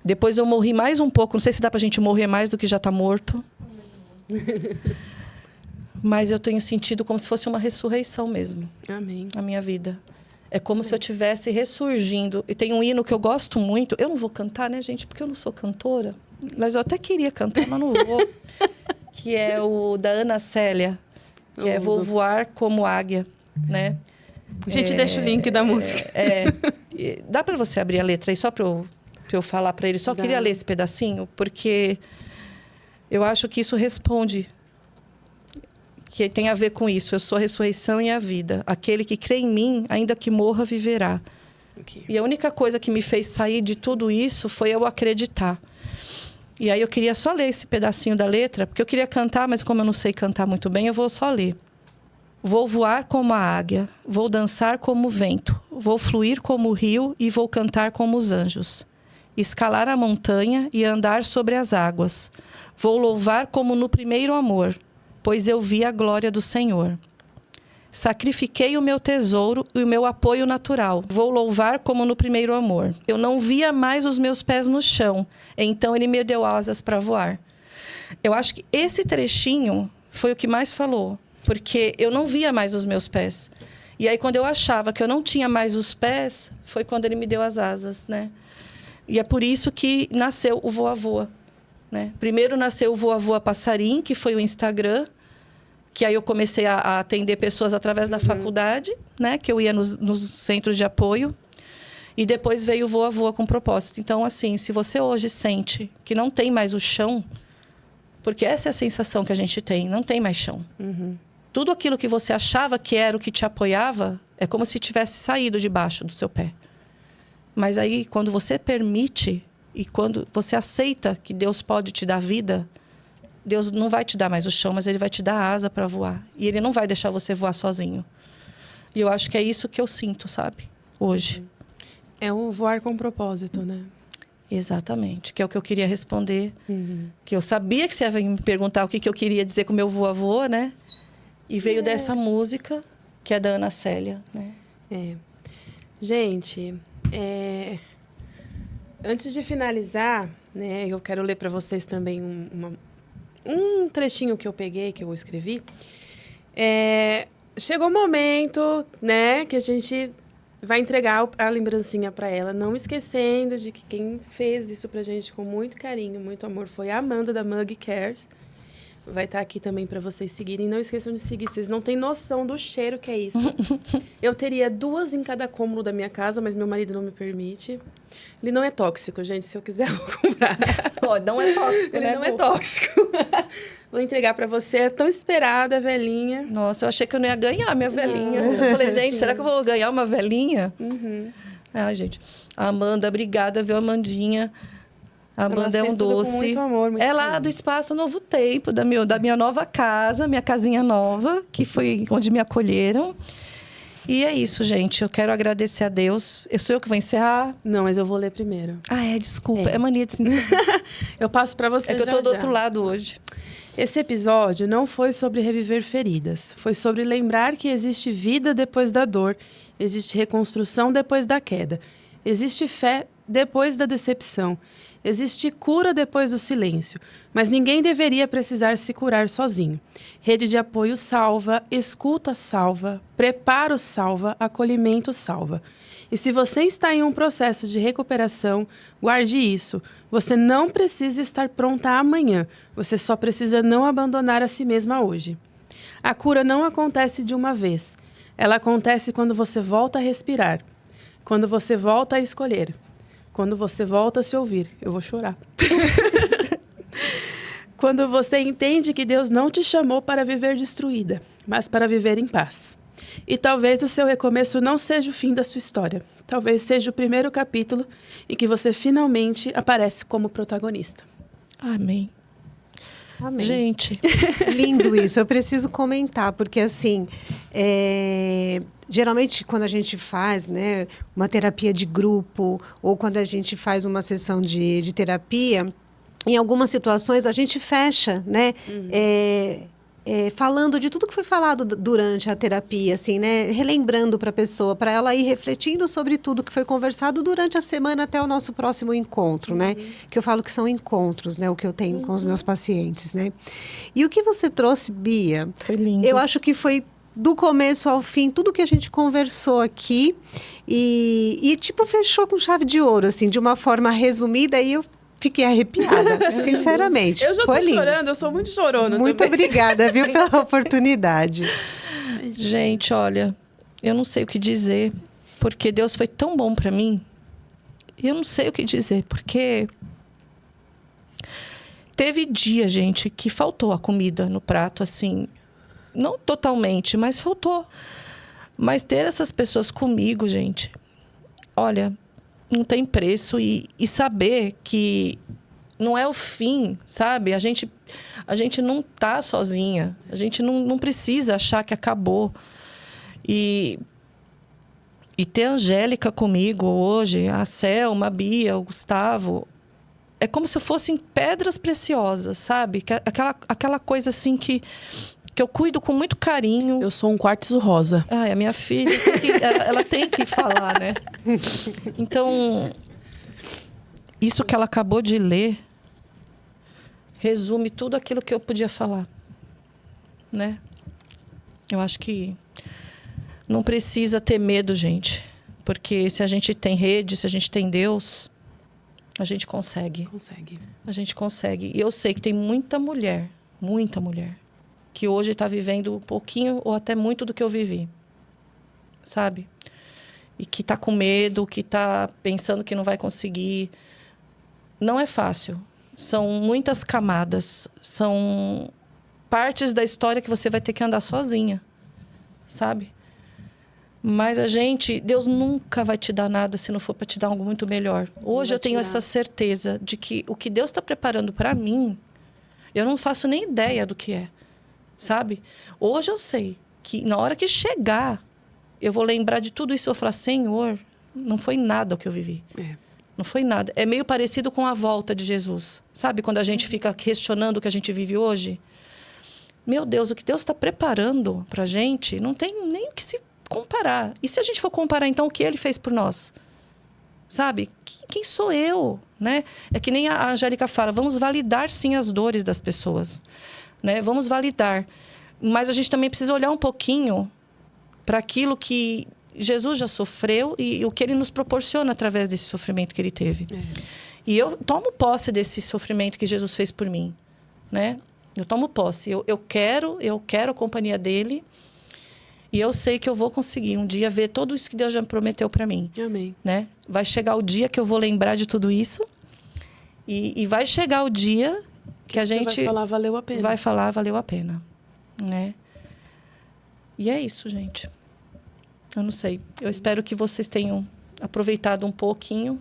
Depois eu morri mais um pouco. Não sei se dá pra gente morrer mais do que já está morto. Mas eu tenho sentido como se fosse uma ressurreição mesmo. Amém. Na minha vida. É como se eu estivesse ressurgindo. E tem um hino que eu gosto muito. Eu não vou cantar, né, gente? Porque eu não sou cantora. Mas eu até queria cantar, mas não vou. Que é o da Ana Célia. Que é Vou Voar Como Águia, né? A gente deixa o link da música. Dá para você abrir a letra aí só para eu falar para ele? Só queria ler esse pedacinho, porque eu acho que isso responde, que tem a ver com isso. Eu sou a ressurreição e a vida. Aquele que crê em mim, ainda que morra, viverá. Okay. E a única coisa que me fez sair de tudo isso foi eu acreditar. E aí eu queria só ler esse pedacinho da letra, porque eu queria cantar, mas como eu não sei cantar muito bem, eu vou só ler. Vou voar como a águia, vou dançar como o vento, vou fluir como o rio e vou cantar como os anjos. Escalar a montanha e andar sobre as águas. Vou louvar como no primeiro amor, pois eu vi a glória do Senhor. Sacrifiquei o meu tesouro e o meu apoio natural. Vou louvar como no primeiro amor. Eu não via mais os meus pés no chão, então ele me deu asas para voar. Eu acho que esse trechinho foi o que mais falou, porque eu não via mais os meus pés. E aí, quando eu achava que eu não tinha mais os pés, foi quando ele me deu as asas, né? E é por isso que nasceu o Voa Voa, né? Primeiro nasceu o Voa Voa Passarim, que foi o Instagram, que aí eu comecei a atender pessoas através da faculdade, né? Que eu ia nos centros de apoio. E depois veio o Voa Voa com propósito. Então, assim, se você hoje sente que não tem mais o chão, porque essa é a sensação que a gente tem, não tem mais chão. Tudo aquilo que você achava que era o que te apoiava, é como se tivesse saído debaixo do seu pé. Mas aí, quando você permite e quando você aceita que Deus pode te dar vida, Deus não vai te dar mais o chão, mas Ele vai te dar asa para voar. E Ele não vai deixar você voar sozinho. E eu acho que é isso que eu sinto, sabe? Hoje. É o voar com propósito, né? Exatamente. Que é o que eu queria responder. Que eu sabia que você ia me perguntar o que eu queria dizer com o meu voa voa, né? E veio dessa música, que é da Ana Célia, né? Gente, antes de finalizar, né, eu quero ler para vocês também um trechinho que eu peguei, que eu escrevi. Chegou o momento, né, que a gente vai entregar a lembrancinha para ela, não esquecendo de que quem fez isso pra gente com muito carinho, muito amor, foi a Amanda da Mug Cares. Vai estar aqui também para vocês seguirem. Não esqueçam de seguir, vocês não têm noção do cheiro que é isso. Eu teria 2 em cada cômodo da minha casa, mas meu marido não me permite. Ele não é tóxico, gente. Se eu quiser, eu vou comprar. Não é tóxico, Ele né, não é tóxico. Vou entregar para você. É tão esperada, velhinha. Nossa, eu achei que eu não ia ganhar minha velhinha. Eu falei, gente, será que eu vou ganhar uma velhinha? Ai, gente. A Amanda, obrigada, viu, Amandinha? A Amanda é um doce. Com muito amor, muito é lá do Espaço Novo Tempo, da minha nova casa, minha casinha nova, que foi onde me acolheram. E é isso, gente. Eu quero agradecer a Deus. Sou eu que vou encerrar? Não, mas eu vou ler primeiro. Desculpa. É mania de se encerrar. Eu passo para você. É que eu tô do outro lado hoje. Esse episódio não foi sobre reviver feridas. Foi sobre lembrar que existe vida depois da dor. Existe reconstrução depois da queda. Existe fé depois da decepção. Existe cura depois do silêncio, mas ninguém deveria precisar se curar sozinho. Rede de apoio salva, escuta salva, preparo salva, acolhimento salva. E se você está em um processo de recuperação, guarde isso. Você não precisa estar pronta amanhã, você só precisa não abandonar a si mesma hoje. A cura não acontece de uma vez. Ela acontece quando você volta a respirar, quando você volta a escolher. Quando você volta a se ouvir. Eu vou chorar. Quando você entende que Deus não te chamou para viver destruída, mas para viver em paz. E talvez o seu recomeço não seja o fim da sua história. Talvez seja o primeiro capítulo em que você finalmente aparece como protagonista. Amém. Amém. Gente. Lindo isso. Eu preciso comentar, porque assim... Geralmente, quando a gente faz, né, uma terapia de grupo ou quando a gente faz uma sessão de terapia, em algumas situações a gente fecha, né, falando de tudo que foi falado durante a terapia, assim, né? Relembrando para a pessoa, para ela ir refletindo sobre tudo que foi conversado durante a semana até o nosso próximo encontro, né? Que eu falo que são encontros, né? O que eu tenho com os meus pacientes, né? E o que você trouxe, Bia, Foi lindo. eu acho que foi do começo ao fim, tudo que a gente conversou aqui e tipo, fechou com chave de ouro, assim, de uma forma resumida, e eu fiquei arrepiada, sinceramente. Eu já tô Foi lindo. chorando, eu sou muito chorona Muito também. obrigada, viu, pela oportunidade. Gente, olha, eu não sei o que dizer, porque Deus foi tão bom para mim. E eu não sei o que dizer, porque teve dia, gente, que faltou a comida no prato, assim, não totalmente, mas faltou. Mas ter essas pessoas comigo, gente, olha, não tem preço. E saber que não é o fim, sabe? A gente não tá sozinha. A gente não precisa achar que acabou. E ter a Angélica comigo hoje, a Selma, a Bia, o Gustavo, é como se fossem pedras preciosas, sabe? Aquela coisa assim que eu cuido com muito carinho. Eu sou um quartzo rosa. A minha filha, ela tem que falar, né? Então, isso que ela acabou de ler resume tudo aquilo que eu podia falar, né? Eu acho que não precisa ter medo, gente. Porque se a gente tem rede, se a gente tem Deus, a gente consegue. Consegue. A gente consegue. E eu sei que tem muita mulher, que hoje está vivendo um pouquinho ou até muito do que eu vivi, sabe? E que está com medo, que está pensando que não vai conseguir. Não é fácil. São muitas camadas. São partes da história que você vai ter que andar sozinha, sabe? Mas Deus nunca vai te dar nada se não for para te dar algo muito melhor. Hoje eu tenho essa certeza de que o que Deus está preparando para mim, eu não faço nem ideia do que é. Sabe? Hoje eu sei que na hora que chegar, eu vou lembrar de tudo isso e vou falar, Senhor, não foi nada o que eu vivi. Não foi nada. É meio parecido com a volta de Jesus. Sabe? Quando a gente fica questionando o que a gente vive hoje. Meu Deus, o que Deus está preparando pra gente, não tem nem o que se comparar. E se a gente for comparar, então, o que Ele fez por nós? Sabe? Quem sou eu? Né? É que nem a Angélica fala, vamos validar, sim, as dores das pessoas. Né? Vamos validar. Mas a gente também precisa olhar um pouquinho para aquilo que Jesus já sofreu e o que Ele nos proporciona através desse sofrimento que Ele teve. E eu tomo posse desse sofrimento que Jesus fez por mim. Né? Eu tomo posse. Eu quero a companhia dEle. E eu sei que eu vou conseguir um dia ver tudo isso que Deus já prometeu para mim. Amém. Né? Vai chegar o dia que eu vou lembrar de tudo isso. E vai chegar o dia que a gente vai falar, valeu a pena. Vai falar, valeu a pena. Né? E é isso, gente. Eu não sei. Eu espero que vocês tenham aproveitado um pouquinho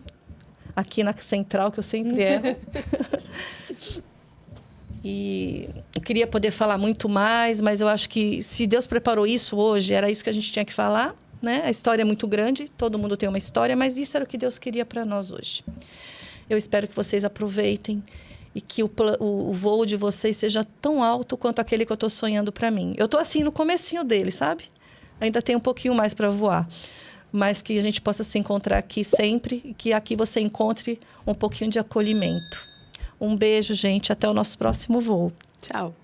aqui na Central, que eu sempre erro. E eu queria poder falar muito mais, mas eu acho que se Deus preparou isso hoje, era isso que a gente tinha que falar, né? A história é muito grande, todo mundo tem uma história, mas isso era o que Deus queria para nós hoje. Eu espero que vocês aproveitem e que o voo de vocês seja tão alto quanto aquele que eu estou sonhando para mim. Eu estou assim no comecinho dele, sabe? Ainda tem um pouquinho mais para voar. Mas que a gente possa se encontrar aqui sempre e que aqui você encontre um pouquinho de acolhimento. Um beijo, gente. Até o nosso próximo voo. Tchau.